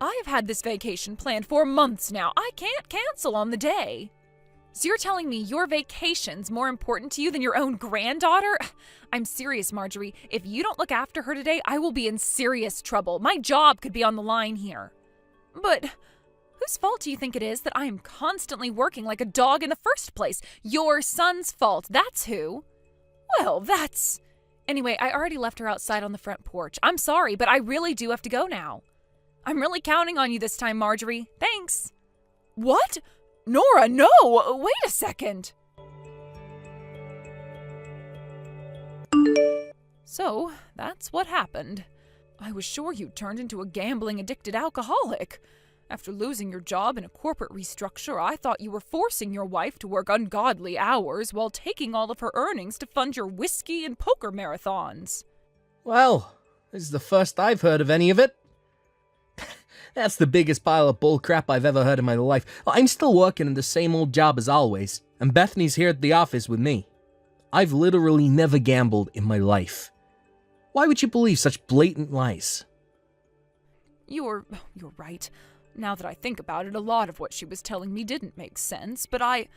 I have had this vacation planned for months now. I can't cancel on the day. So you're telling me your vacation's more important to you than your own granddaughter? I'm serious, Marjorie. If you don't look after her today, I will be in serious trouble. My job could be on the line here. But whose fault do you think it is that I am constantly working like a dog in the first place? Your son's fault, that's who. Well, that's... Anyway, I already left her outside on the front porch. I'm sorry, but I really do have to go now. I'm really counting on you this time, Marjorie. Thanks. What? Nora, no! Wait a second. So, that's what happened. I was sure you turned into a gambling-addicted alcoholic. After losing your job in a corporate restructure, I thought you were forcing your wife to work ungodly hours while taking all of her earnings to fund your whiskey and poker marathons. Well, this is the first I've heard of any of it. That's the biggest pile of bullcrap I've ever heard in my life. I'm still working in the same old job as always, and Bethany's here at the office with me. I've literally never gambled in my life. Why would you believe such blatant lies? You're right. Now that I think about it, a lot of what she was telling me didn't make sense, but I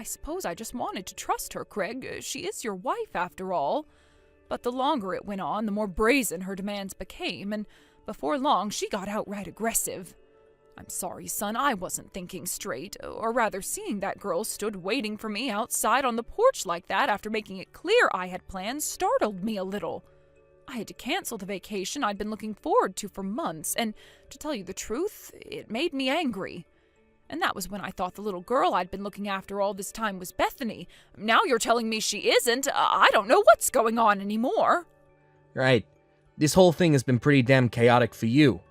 suppose I just wanted to trust her, Craig. She is your wife, after all. But the longer it went on, the more brazen her demands became, and before long, she got outright aggressive. I'm sorry, son, I wasn't thinking straight, or rather seeing that girl stood waiting for me outside on the porch like that after making it clear I had plans startled me a little. I had to cancel the vacation I'd been looking forward to for months, and to tell you the truth, it made me angry. And that was when I thought the little girl I'd been looking after all this time was Bethany. Now you're telling me she isn't. I don't know what's going on anymore. Right. This whole thing has been pretty damn chaotic for you,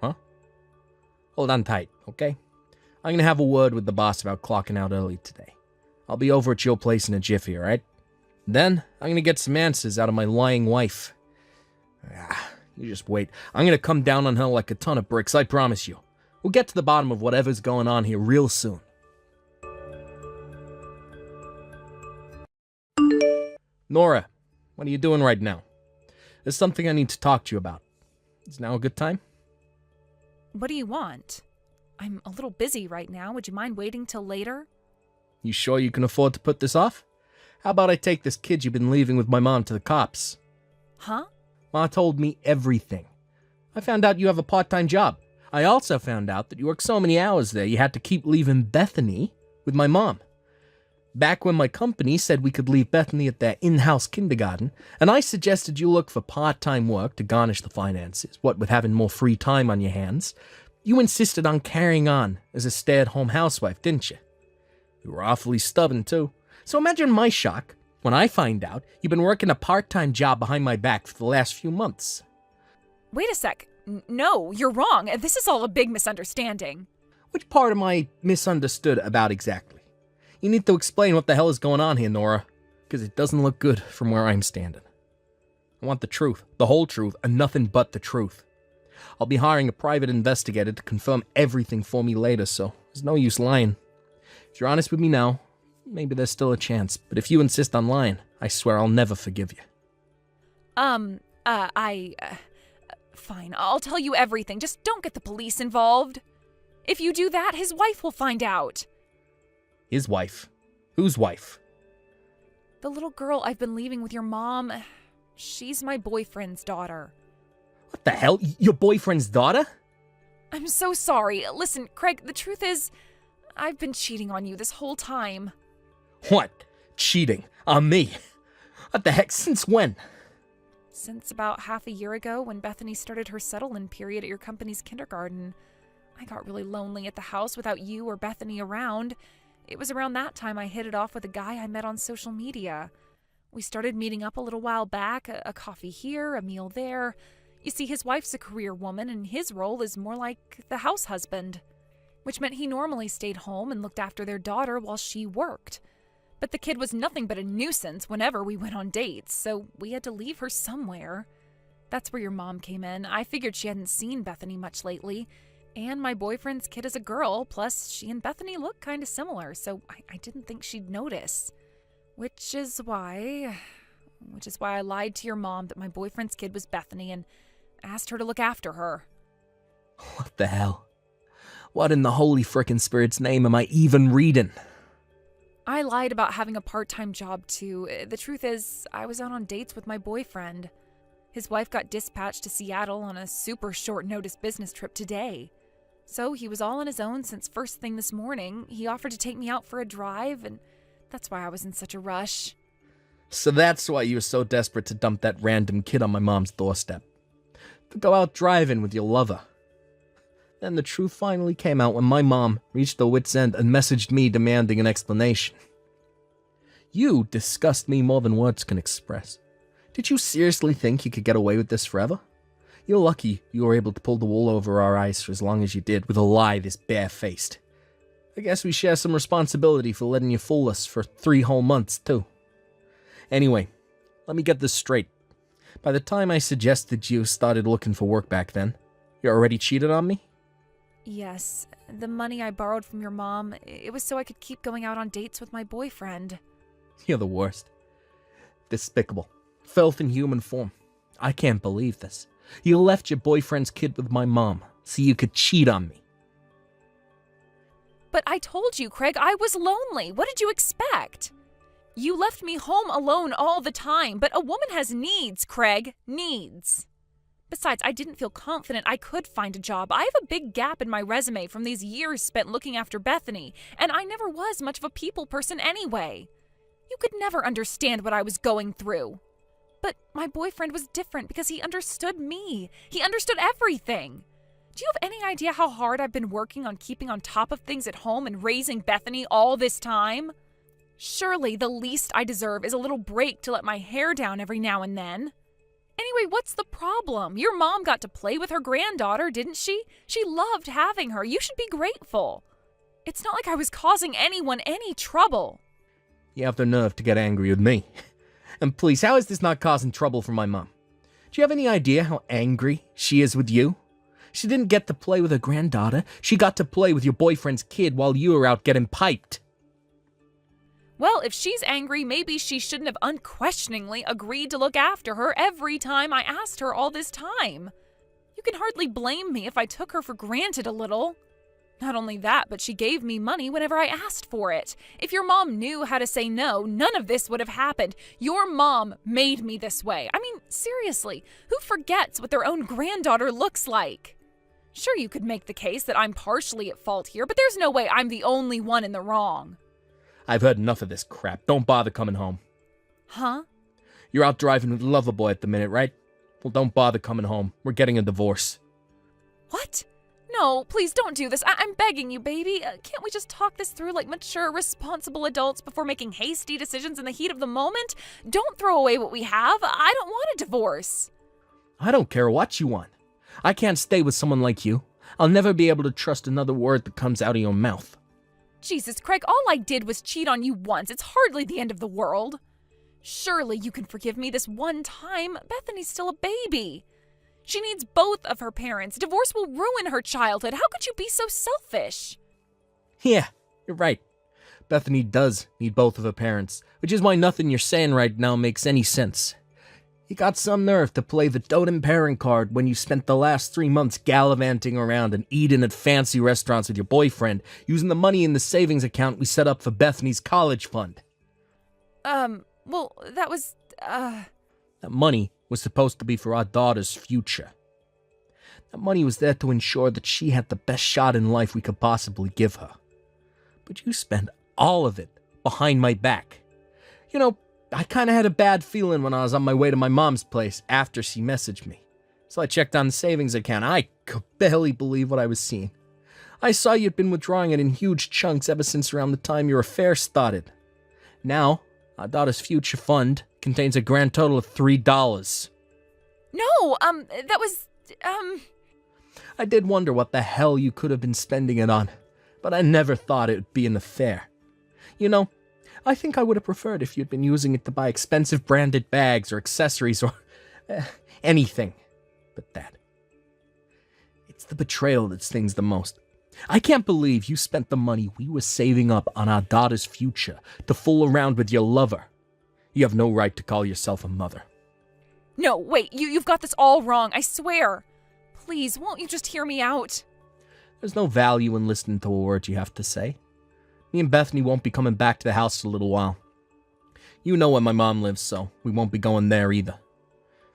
huh? Hold on tight, okay? I'm gonna have a word with the boss about clocking out early today. I'll be over at your place in a jiffy, alright? Then, I'm gonna get some answers out of my lying wife. You just wait. I'm gonna come down on her like a ton of bricks, I promise you. We'll get to the bottom of whatever's going on here real soon. Nora, what are you doing right now? There's something I need to talk to you about. Is now a good time? What do you want? I'm a little busy right now. Would you mind waiting till later? You sure you can afford to put this off? How about I take this kid you've been leaving with my mom to the cops? Huh? Ma told me everything. I found out you have a part-time job. I also found out that you work so many hours there you had to keep leaving Bethany with my mom. Back when my company said we could leave Bethany at their in-house kindergarten, and I suggested you look for part-time work to garnish the finances, what with having more free time on your hands, you insisted on carrying on as a stay-at-home housewife, didn't you? You were awfully stubborn, too. So imagine my shock when I find out you've been working a part-time job behind my back for the last few months. Wait a sec. No, you're wrong. This is all a big misunderstanding. Which part am I misunderstood about exactly? You need to explain what the hell is going on here, Nora, because it doesn't look good from where I'm standing. I want the truth, the whole truth, and nothing but the truth. I'll be hiring a private investigator to confirm everything for me later, so there's no use lying. If you're honest with me now, maybe there's still a chance, but if you insist on lying, I swear I'll never forgive you. Fine, I'll tell you everything. Just don't get the police involved. If you do that, his wife will find out. His wife? Whose wife? The little girl I've been leaving with your mom. She's my boyfriend's daughter. What the hell? Your boyfriend's daughter? I'm so sorry. Listen, Craig, the truth is, I've been cheating on you this whole time. What? Cheating? On me? What the heck? Since when? Since about half a year ago when Bethany started her settle-in period at your company's kindergarten. I got really lonely at the house without you or Bethany around. It was around that time I hit it off with a guy I met on social media. We started meeting up a little while back, a coffee here, a meal there. You see, his wife's a career woman and his role is more like the house husband, which meant he normally stayed home and looked after their daughter while she worked. But the kid was nothing but a nuisance whenever we went on dates, so we had to leave her somewhere. That's where your mom came in. I figured she hadn't seen Bethany much lately, and my boyfriend's kid is a girl, plus she and Bethany look kind of similar, so I didn't think she'd notice. Which is why I lied to your mom that my boyfriend's kid was Bethany and asked her to look after her. What the hell? What in the holy frickin' spirit's name am I even reading? I lied about having a part-time job too. The truth is, I was out on dates with my boyfriend. His wife got dispatched to Seattle on a super short-notice business trip today. So he was all on his own since first thing this morning. He offered to take me out for a drive, and that's why I was in such a rush. So that's why you were so desperate to dump that random kid on my mom's doorstep. To go out driving with your lover. Then the truth finally came out when my mom reached her wit's end and messaged me demanding an explanation. You disgust me more than words can express. Did you seriously think you could get away with this forever? You're lucky you were able to pull the wool over our eyes for as long as you did with a lie this bare-faced. I guess we share some responsibility for letting you fool us for 3 whole months, too. Anyway, let me get this straight. By the time I suggested you started looking for work back then, you already cheated on me? Yes, the money I borrowed from your mom, it was so I could keep going out on dates with my boyfriend. You're the worst. Despicable. Filth in human form. I can't believe this. You left your boyfriend's kid with my mom so you could cheat on me. But I told you, Craig, I was lonely. What did you expect? You left me home alone all the time, but a woman has needs, Craig. Needs. Besides, I didn't feel confident I could find a job. I have a big gap in my resume from these years spent looking after Bethany, and I never was much of a people person anyway. You could never understand what I was going through. But my boyfriend was different because he understood me. He understood everything. Do you have any idea how hard I've been working on keeping on top of things at home and raising Bethany all this time? Surely the least I deserve is a little break to let my hair down every now and then. Anyway, what's the problem? Your mom got to play with her granddaughter, didn't she? She loved having her. You should be grateful. It's not like I was causing anyone any trouble. You have the nerve to get angry with me. And please, how is this not causing trouble for my mom? Do you have any idea how angry she is with you? She didn't get to play with her granddaughter. She got to play with your boyfriend's kid while you were out getting piped. Well, if she's angry, maybe she shouldn't have unquestioningly agreed to look after her every time I asked her all this time. You can hardly blame me if I took her for granted a little. Not only that, but she gave me money whenever I asked for it. If your mom knew how to say no, none of this would have happened. Your mom made me this way. I mean, seriously, who forgets what their own granddaughter looks like? Sure, you could make the case that I'm partially at fault here, but there's no way I'm the only one in the wrong. I've heard enough of this crap. Don't bother coming home. Huh? You're out driving with Loverboy at the minute, right? Well, don't bother coming home. We're getting a divorce. What? No, please don't do this. I'm begging you, baby. Can't we just talk this through like mature, responsible adults before making hasty decisions in the heat of the moment? Don't throw away what we have. I don't want a divorce. I don't care what you want. I can't stay with someone like you. I'll never be able to trust another word that comes out of your mouth. Jesus, Craig, all I did was cheat on you once. It's hardly the end of the world. Surely you can forgive me this one time. Bethany's still a baby. She needs both of her parents. Divorce will ruin her childhood. How could you be so selfish? Yeah, you're right. Bethany does need both of her parents, which is why nothing you're saying right now makes any sense. You got some nerve to play the doting parent card when you spent the last 3 months gallivanting around and eating at fancy restaurants with your boyfriend, using the money in the savings account we set up for Bethany's college fund. Well, that was, That money was supposed to be for our daughter's future. That money was there to ensure that she had the best shot in life we could possibly give her. But you spent all of it behind my back. You know, I kind of had a bad feeling when I was on my way to my mom's place after she messaged me. So I checked on the savings account. I could barely believe what I was seeing. I saw you'd been withdrawing it in huge chunks ever since around the time your affair started. Now, our daughter's future fund contains a grand total of $3. No, that was, I did wonder what the hell you could have been spending it on, but I never thought it would be an affair. You know, I think I would have preferred if you'd been using it to buy expensive branded bags or accessories or anything but that. It's the betrayal that stings the most. I can't believe you spent the money we were saving up on our daughter's future to fool around with your lover. You have no right to call yourself a mother. No, wait, you've got this all wrong, I swear. Please, won't you just hear me out? There's no value in listening to a word you have to say. Me and Bethany won't be coming back to the house for a little while. You know where my mom lives, so we won't be going there either.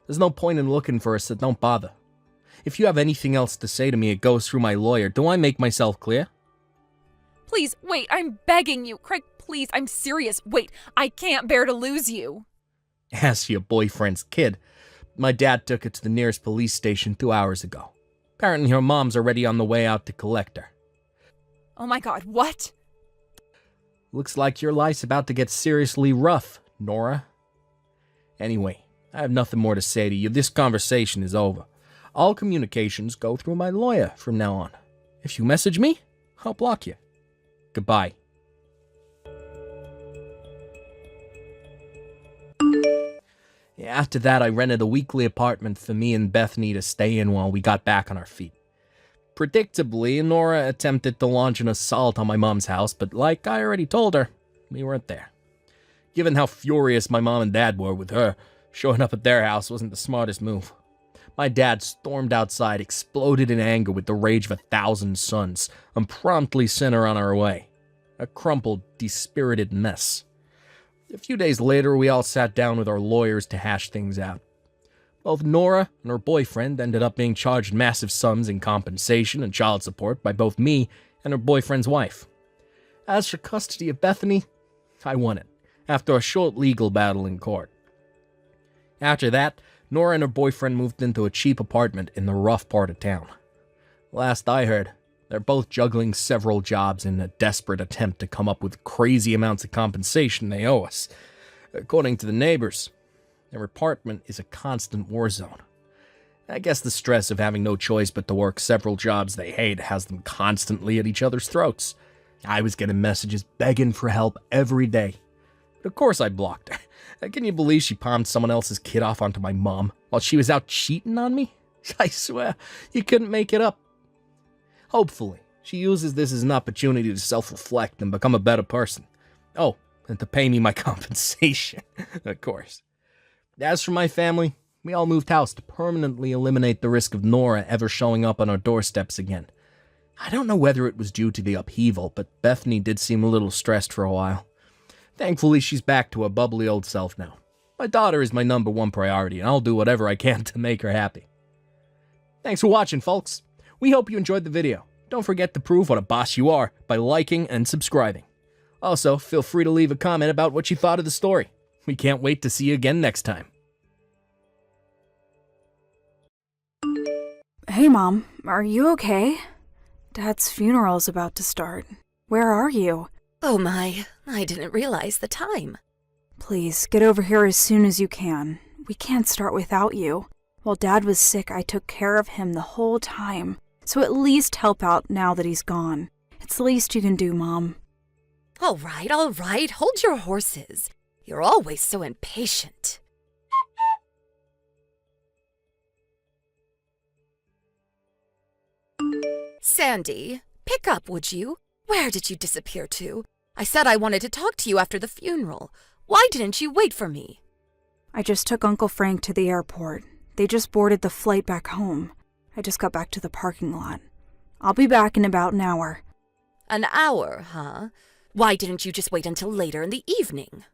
There's no point in looking for us, so don't bother. If you have anything else to say to me, it goes through my lawyer. Do I make myself clear? Please, wait, I'm begging you. Craig, please, I'm serious. Wait, I can't bear to lose you. As for your boyfriend's kid, my dad took it to the nearest police station 2 hours ago. Apparently her mom's already on the way out to collect her. Oh my god, what? Looks like your life's about to get seriously rough, Nora. Anyway, I have nothing more to say to you. This conversation is over. All communications go through my lawyer from now on. If you message me, I'll block you. Goodbye. After that, I rented a weekly apartment for me and Bethany to stay in while we got back on our feet. Predictably, Nora attempted to launch an assault on my mom's house, but like I already told her, we weren't there. Given how furious my mom and dad were with her, showing up at their house wasn't the smartest move. My dad stormed outside, exploded in anger with the rage of 1,000 suns, and promptly sent her on her way. A crumpled, dispirited mess. A few days later, we all sat down with our lawyers to hash things out. Both Nora and her boyfriend ended up being charged massive sums in compensation and child support by both me and her boyfriend's wife. As for custody of Bethany, I won it, after a short legal battle in court. After that, Nora and her boyfriend moved into a cheap apartment in the rough part of town. Last I heard, they're both juggling several jobs in a desperate attempt to come up with crazy amounts of compensation they owe us. According to the neighbors, their apartment is a constant war zone. I guess the stress of having no choice but to work several jobs they hate has them constantly at each other's throats. I was getting messages begging for help every day. But of course I blocked her. Can you believe she palmed someone else's kid off onto my mom while she was out cheating on me? I swear, you couldn't make it up. Hopefully, she uses this as an opportunity to self-reflect and become a better person. Oh, and to pay me my compensation, of course. As for my family, we all moved house to permanently eliminate the risk of Nora ever showing up on our doorsteps again. I don't know whether it was due to the upheaval, but Bethany did seem a little stressed for a while. Thankfully, she's back to her bubbly old self now. My daughter is my #1 priority, and I'll do whatever I can to make her happy. Thanks for watching, folks. We hope you enjoyed the video. Don't forget to prove what a boss you are by liking and subscribing. Also, feel free to leave a comment about what you thought of the story. We can't wait to see you again next time. Hey, Mom. Are you okay? Dad's funeral is about to start. Where are you? Oh my, I didn't realize the time. Please, get over here as soon as you can. We can't start without you. While Dad was sick, I took care of him the whole time. So at least help out now that he's gone. It's the least you can do, Mom. All right, hold your horses. You're always so impatient. Sandy, pick up, would you? Where did you disappear to? I said I wanted to talk to you after the funeral. Why didn't you wait for me? I just took Uncle Frank to the airport. They just boarded the flight back home. I just got back to the parking lot. I'll be back in about an hour. An hour, huh? Why didn't you just wait until later in the evening?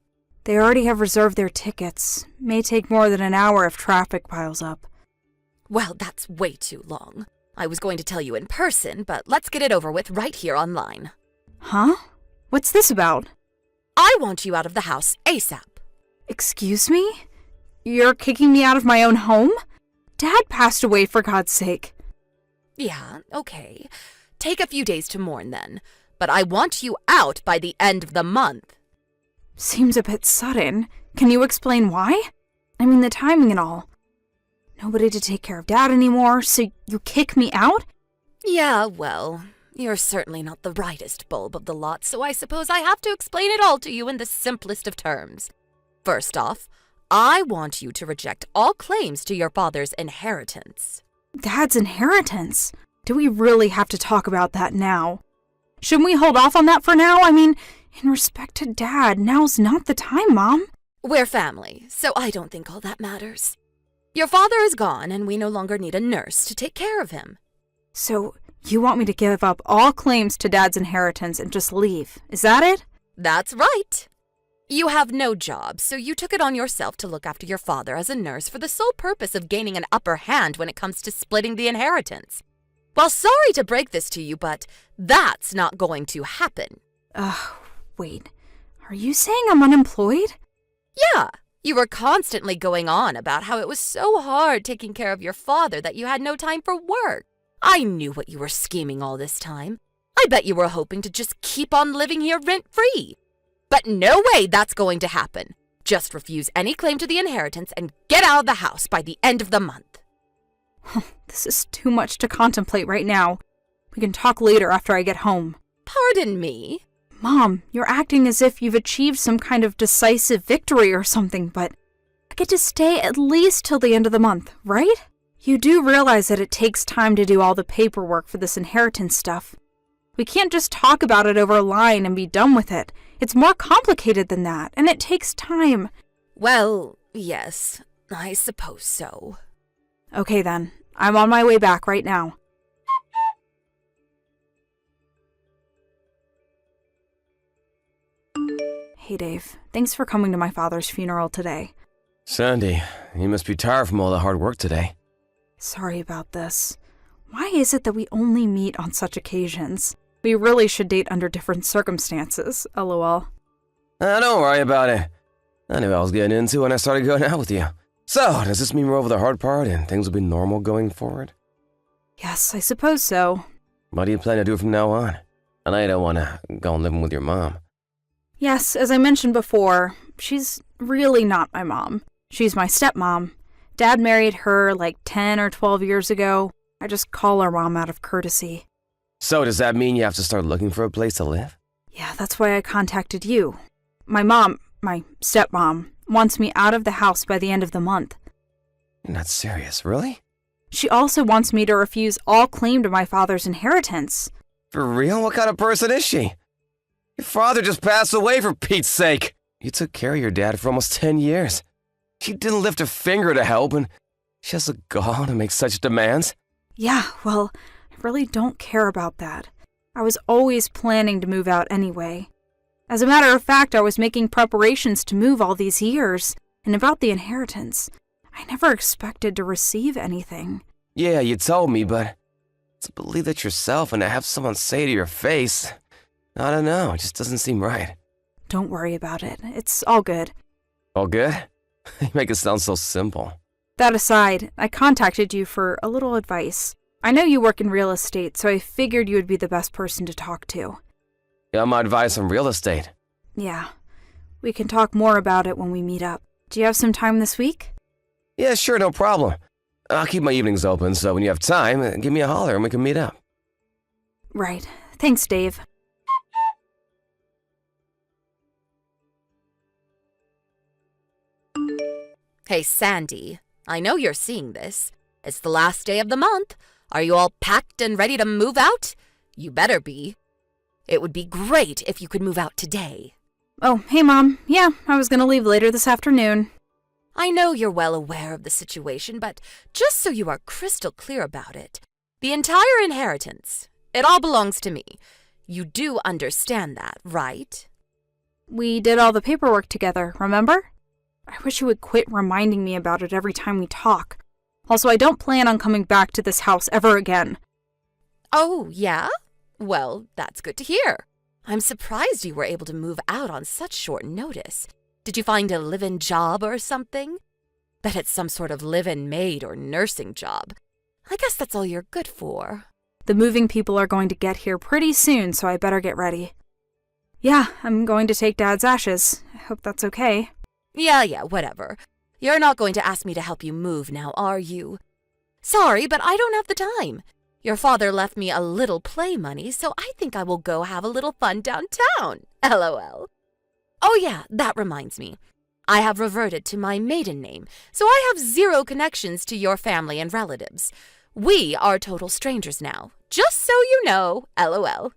They already have reserved their tickets. May take more than an hour if traffic piles up. Well, that's way too long. I was going to tell you in person, but let's get it over with right here online. Huh? What's this about? I want you out of the house ASAP. Excuse me? You're kicking me out of my own home? Dad passed away, for God's sake. Yeah, okay. Take a few days to mourn then. But I want you out by the end of the month. Seems a bit sudden. Can you explain why? I mean, the timing and all. Nobody to take care of Dad anymore, so you kick me out? Yeah, well, you're certainly not the rightest bulb of the lot, so I suppose I have to explain it all to you in the simplest of terms. First off, I want you to reject all claims to your father's inheritance. Dad's inheritance? Do we really have to talk about that now? Shouldn't we hold off on that for now? I mean, in respect to Dad, now's not the time, Mom. We're family, so I don't think all that matters. Your father is gone, and we no longer need a nurse to take care of him. So, you want me to give up all claims to Dad's inheritance and just leave, is that it? That's right. You have no job, so you took it on yourself to look after your father as a nurse for the sole purpose of gaining an upper hand when it comes to splitting the inheritance. Well, sorry to break this to you, but that's not going to happen. Wait. Are you saying I'm unemployed? Yeah, you were constantly going on about how it was so hard taking care of your father that you had no time for work. I knew what you were scheming all this time. I bet you were hoping to just keep on living here rent-free. But no way that's going to happen. Just refuse any claim to the inheritance and get out of the house by the end of the month. This is too much to contemplate right now. We can talk later after I get home. Pardon me? Mom, you're acting as if you've achieved some kind of decisive victory or something, but I get to stay at least till the end of the month, right? You do realize that it takes time to do all the paperwork for this inheritance stuff. We can't just talk about it over a line and be done with it. It's more complicated than that, and it takes time. Well, yes, I suppose so. Okay then, I'm on my way back right now. Hey Dave, thanks for coming to my father's funeral today. Sandy, you must be tired from all the hard work today. Sorry about this. Why is it that we only meet on such occasions? We really should date under different circumstances, lol. Don't worry about it. I knew what I was getting into when I started going out with you. So, does this mean we're over the hard part and things will be normal going forward? Yes, I suppose so. What do you plan to do from now on? I know you don't want to go and living with your mom. Yes, as I mentioned before, she's really not my mom. She's my stepmom. Dad married her like 10 or 12 years ago. I just call her mom out of courtesy. So, does that mean you have to start looking for a place to live? Yeah, that's why I contacted you. My stepmom, wants me out of the house by the end of the month. You're not serious, really? She also wants me to refuse all claim to my father's inheritance. For real? What kind of person is she? Your father just passed away, for Pete's sake. You took care of your dad for almost 10 years. She didn't lift a finger to help, and she has the gall to make such demands. Yeah, well, I really don't care about that. I was always planning to move out anyway. As a matter of fact, I was making preparations to move all these years. And about the inheritance, I never expected to receive anything. Yeah, you told me, but to believe that yourself and to have someone say to your face, I don't know, it just doesn't seem right. Don't worry about it. It's all good. All good? You make it sound so simple. That aside, I contacted you for a little advice. I know you work in real estate, so I figured you would be the best person to talk to. You want my advice on real estate? Yeah. We can talk more about it when we meet up. Do you have some time this week? Yeah, sure, no problem. I'll keep my evenings open, so when you have time, give me a holler and we can meet up. Right. Thanks, Dave. Hey, Sandy, I know you're seeing this. It's the last day of the month. Are you all packed and ready to move out? You better be. It would be great if you could move out today. Oh, hey, Mom. Yeah, I was gonna leave later this afternoon. I know you're well aware of the situation, but just so you are crystal clear about it, the entire inheritance, it all belongs to me. You do understand that, right? We did all the paperwork together, remember? I wish you would quit reminding me about it every time we talk. Also, I don't plan on coming back to this house ever again. Oh, yeah? Well, that's good to hear. I'm surprised you were able to move out on such short notice. Did you find a live-in job or something? Bet it's some sort of live-in maid or nursing job. I guess that's all you're good for. The moving people are going to get here pretty soon, so I better get ready. Yeah, I'm going to take Dad's ashes. I hope that's okay. Yeah, whatever. You're not going to ask me to help you move now, are you? Sorry, but I don't have the time. Your father left me a little play money, so I think I will go have a little fun downtown. LOL. Oh yeah, that reminds me. I have reverted to my maiden name, so I have 0 connections to your family and relatives. We are total strangers now, just so you know, LOL.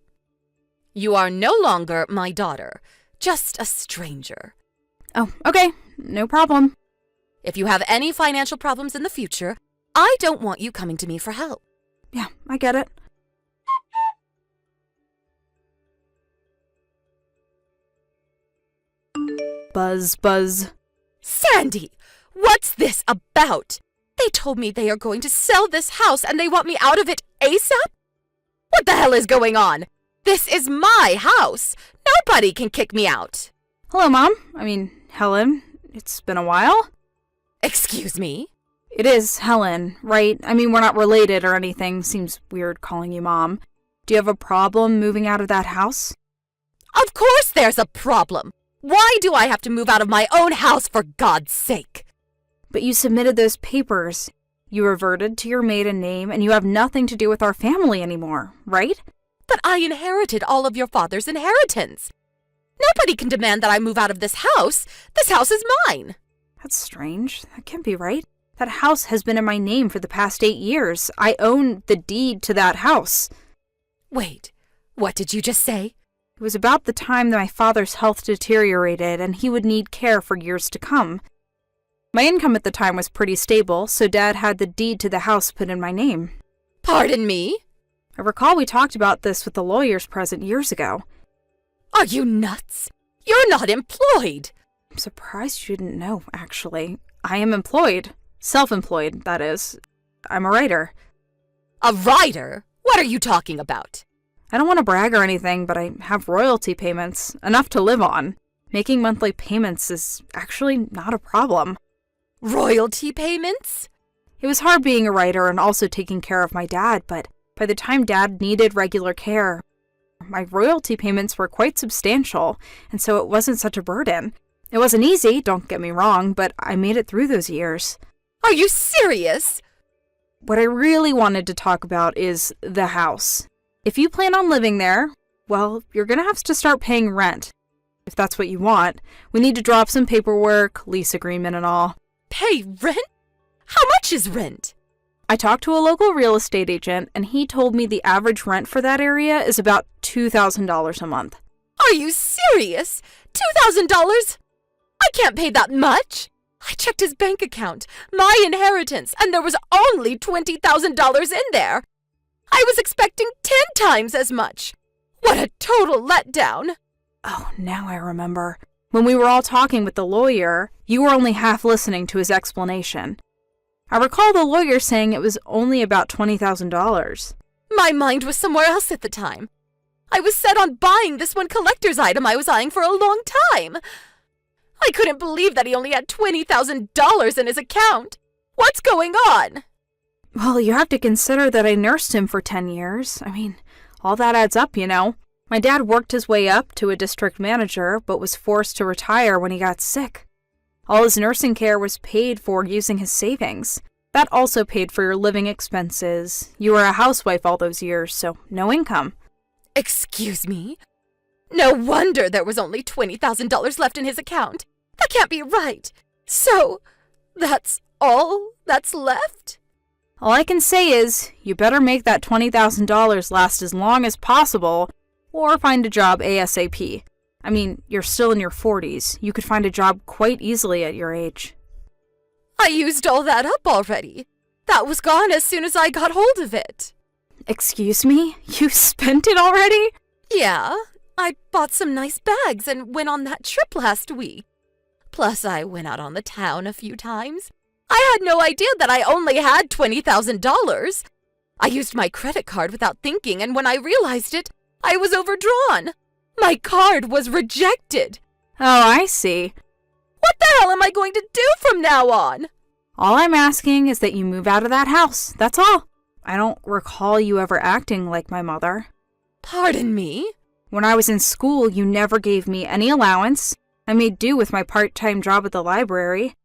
You are no longer my daughter, just a stranger. Oh, okay. No problem. If you have any financial problems in the future, I don't want you coming to me for help. Yeah, I get it. Buzz, buzz. Sandy, what's this about? They told me they are going to sell this house and they want me out of it ASAP? What the hell is going on? This is my house. Nobody can kick me out. Hello, Mom. Helen. It's been a while. Excuse me? It is Helen, right? We're not related or anything. Seems weird calling you Mom. Do you have a problem moving out of that house? Of course there's a problem. Why do I have to move out of my own house, for God's sake? But you submitted those papers. You reverted to your maiden name, and you have nothing to do with our family anymore, right? But I inherited all of your father's inheritance. Nobody can demand that I move out of this house. This house is mine. That's strange. That can't be right. That house has been in my name for the past 8 years. I own the deed to that house. Wait, what did you just say? It was about the time that my father's health deteriorated and he would need care for years to come. My income at the time was pretty stable, so Dad had the deed to the house put in my name. Pardon me? I recall we talked about this with the lawyers present years ago. Are you nuts? You're not employed. I'm surprised you didn't know, actually. I am employed. Self-employed, that is. I'm a writer. A writer? What are you talking about? I don't want to brag or anything, but I have royalty payments, enough to live on. Making monthly payments is actually not a problem. Royalty payments? It was hard being a writer and also taking care of my dad, but by the time Dad needed regular care, my royalty payments were quite substantial, and so it wasn't such a burden. It wasn't easy, don't get me wrong, but I made it through those years. Are you serious? What I really wanted to talk about is the house. If you plan on living there, well, you're gonna have to start paying rent. If that's what you want. We need to drop some paperwork, lease agreement and all. Pay rent? How much is rent? I talked to a local real estate agent, and he told me the average rent for that area is about $2,000 a month. Are you serious? $2,000? I can't pay that much. I checked his bank account, my inheritance, and there was only $20,000 in there. I was expecting 10 times as much. What a total letdown. Oh, now I remember. When we were all talking with the lawyer, you were only half listening to his explanation. I recall the lawyer saying it was only about $20,000. My mind was somewhere else at the time. I was set on buying this one collector's item I was eyeing for a long time. I couldn't believe that he only had $20,000 in his account. What's going on? Well, you have to consider that I nursed him for 10 years. All that adds up, you know. My dad worked his way up to a district manager, but was forced to retire when he got sick. All his nursing care was paid for using his savings. That also paid for your living expenses. You were a housewife all those years, so no income. Excuse me? No wonder there was only $20,000 left in his account. That can't be right. So, that's all that's left? All I can say is, you better make that $20,000 last as long as possible, or find a job ASAP. You're still in your 40s. You could find a job quite easily at your age. I used all that up already. That was gone as soon as I got hold of it. Excuse me? You spent it already? Yeah, I bought some nice bags and went on that trip last week. Plus, I went out on the town a few times. I had no idea that I only had $20,000. I used my credit card without thinking, and when I realized it, I was overdrawn. My card was rejected. Oh, I see. the hell am I going to do from now on? All I'm asking is that you move out of that house, that's all. I don't recall you ever acting like my mother. Pardon me? When I was in school, you never gave me any allowance. I made do with my part-time job at the library.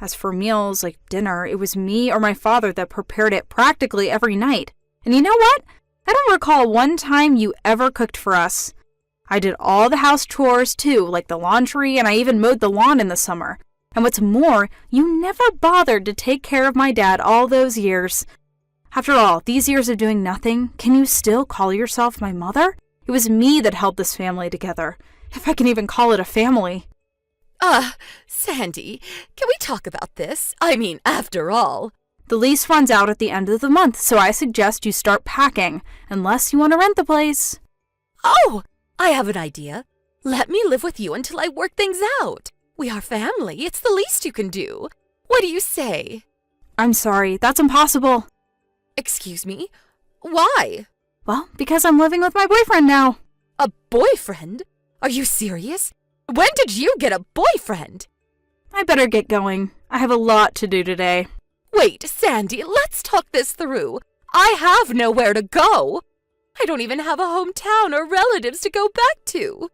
As for meals, like dinner, it was me or my father that prepared it practically every night. And you know what? I don't recall one time you ever cooked for us. I did all the house chores too, like the laundry, and I even mowed the lawn in the summer. And what's more, you never bothered to take care of my dad all those years. After all, these years of doing nothing, can you still call yourself my mother? It was me that held this family together, if I can even call it a family. Sandy, can we talk about this? I mean, after all. The lease runs out at the end of the month, so I suggest you start packing, unless you want to rent the place. Oh, I have an idea. Let me live with you until I work things out. We are family. It's the least you can do. What do you say? I'm sorry, that's impossible. Excuse me? Why? Well, because I'm living with my boyfriend now. A boyfriend? Are you serious? When did you get a boyfriend? I better get going. I have a lot to do today. Wait, Sandy, let's talk this through. I have nowhere to go. I don't even have a hometown or relatives to go back to.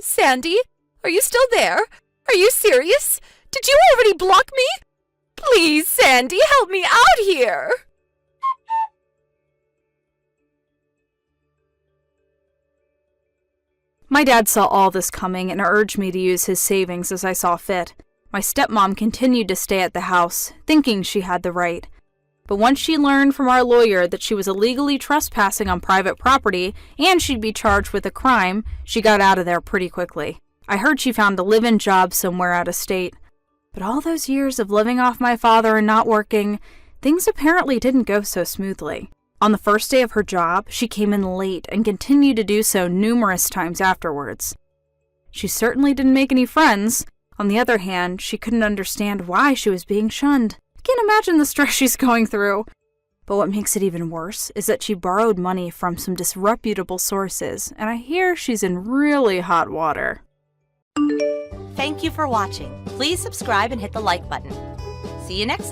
Sandy, are you still there? Are you serious? Did you already block me? Please, Sandy, help me out here. My dad saw all this coming and urged me to use his savings as I saw fit. My stepmom continued to stay at the house, thinking she had the right. But once she learned from our lawyer that she was illegally trespassing on private property and she'd be charged with a crime, she got out of there pretty quickly. I heard she found a live-in job somewhere out of state. But all those years of living off my father and not working, things apparently didn't go so smoothly. On the first day of her job, she came in late and continued to do so numerous times afterwards. She certainly didn't make any friends. On the other hand, she couldn't understand why she was being shunned. I can't imagine the stress she's going through. But what makes it even worse is that she borrowed money from some disreputable sources, and I hear she's in really hot water. Thank you for watching. Please subscribe and hit the like button. See you next time.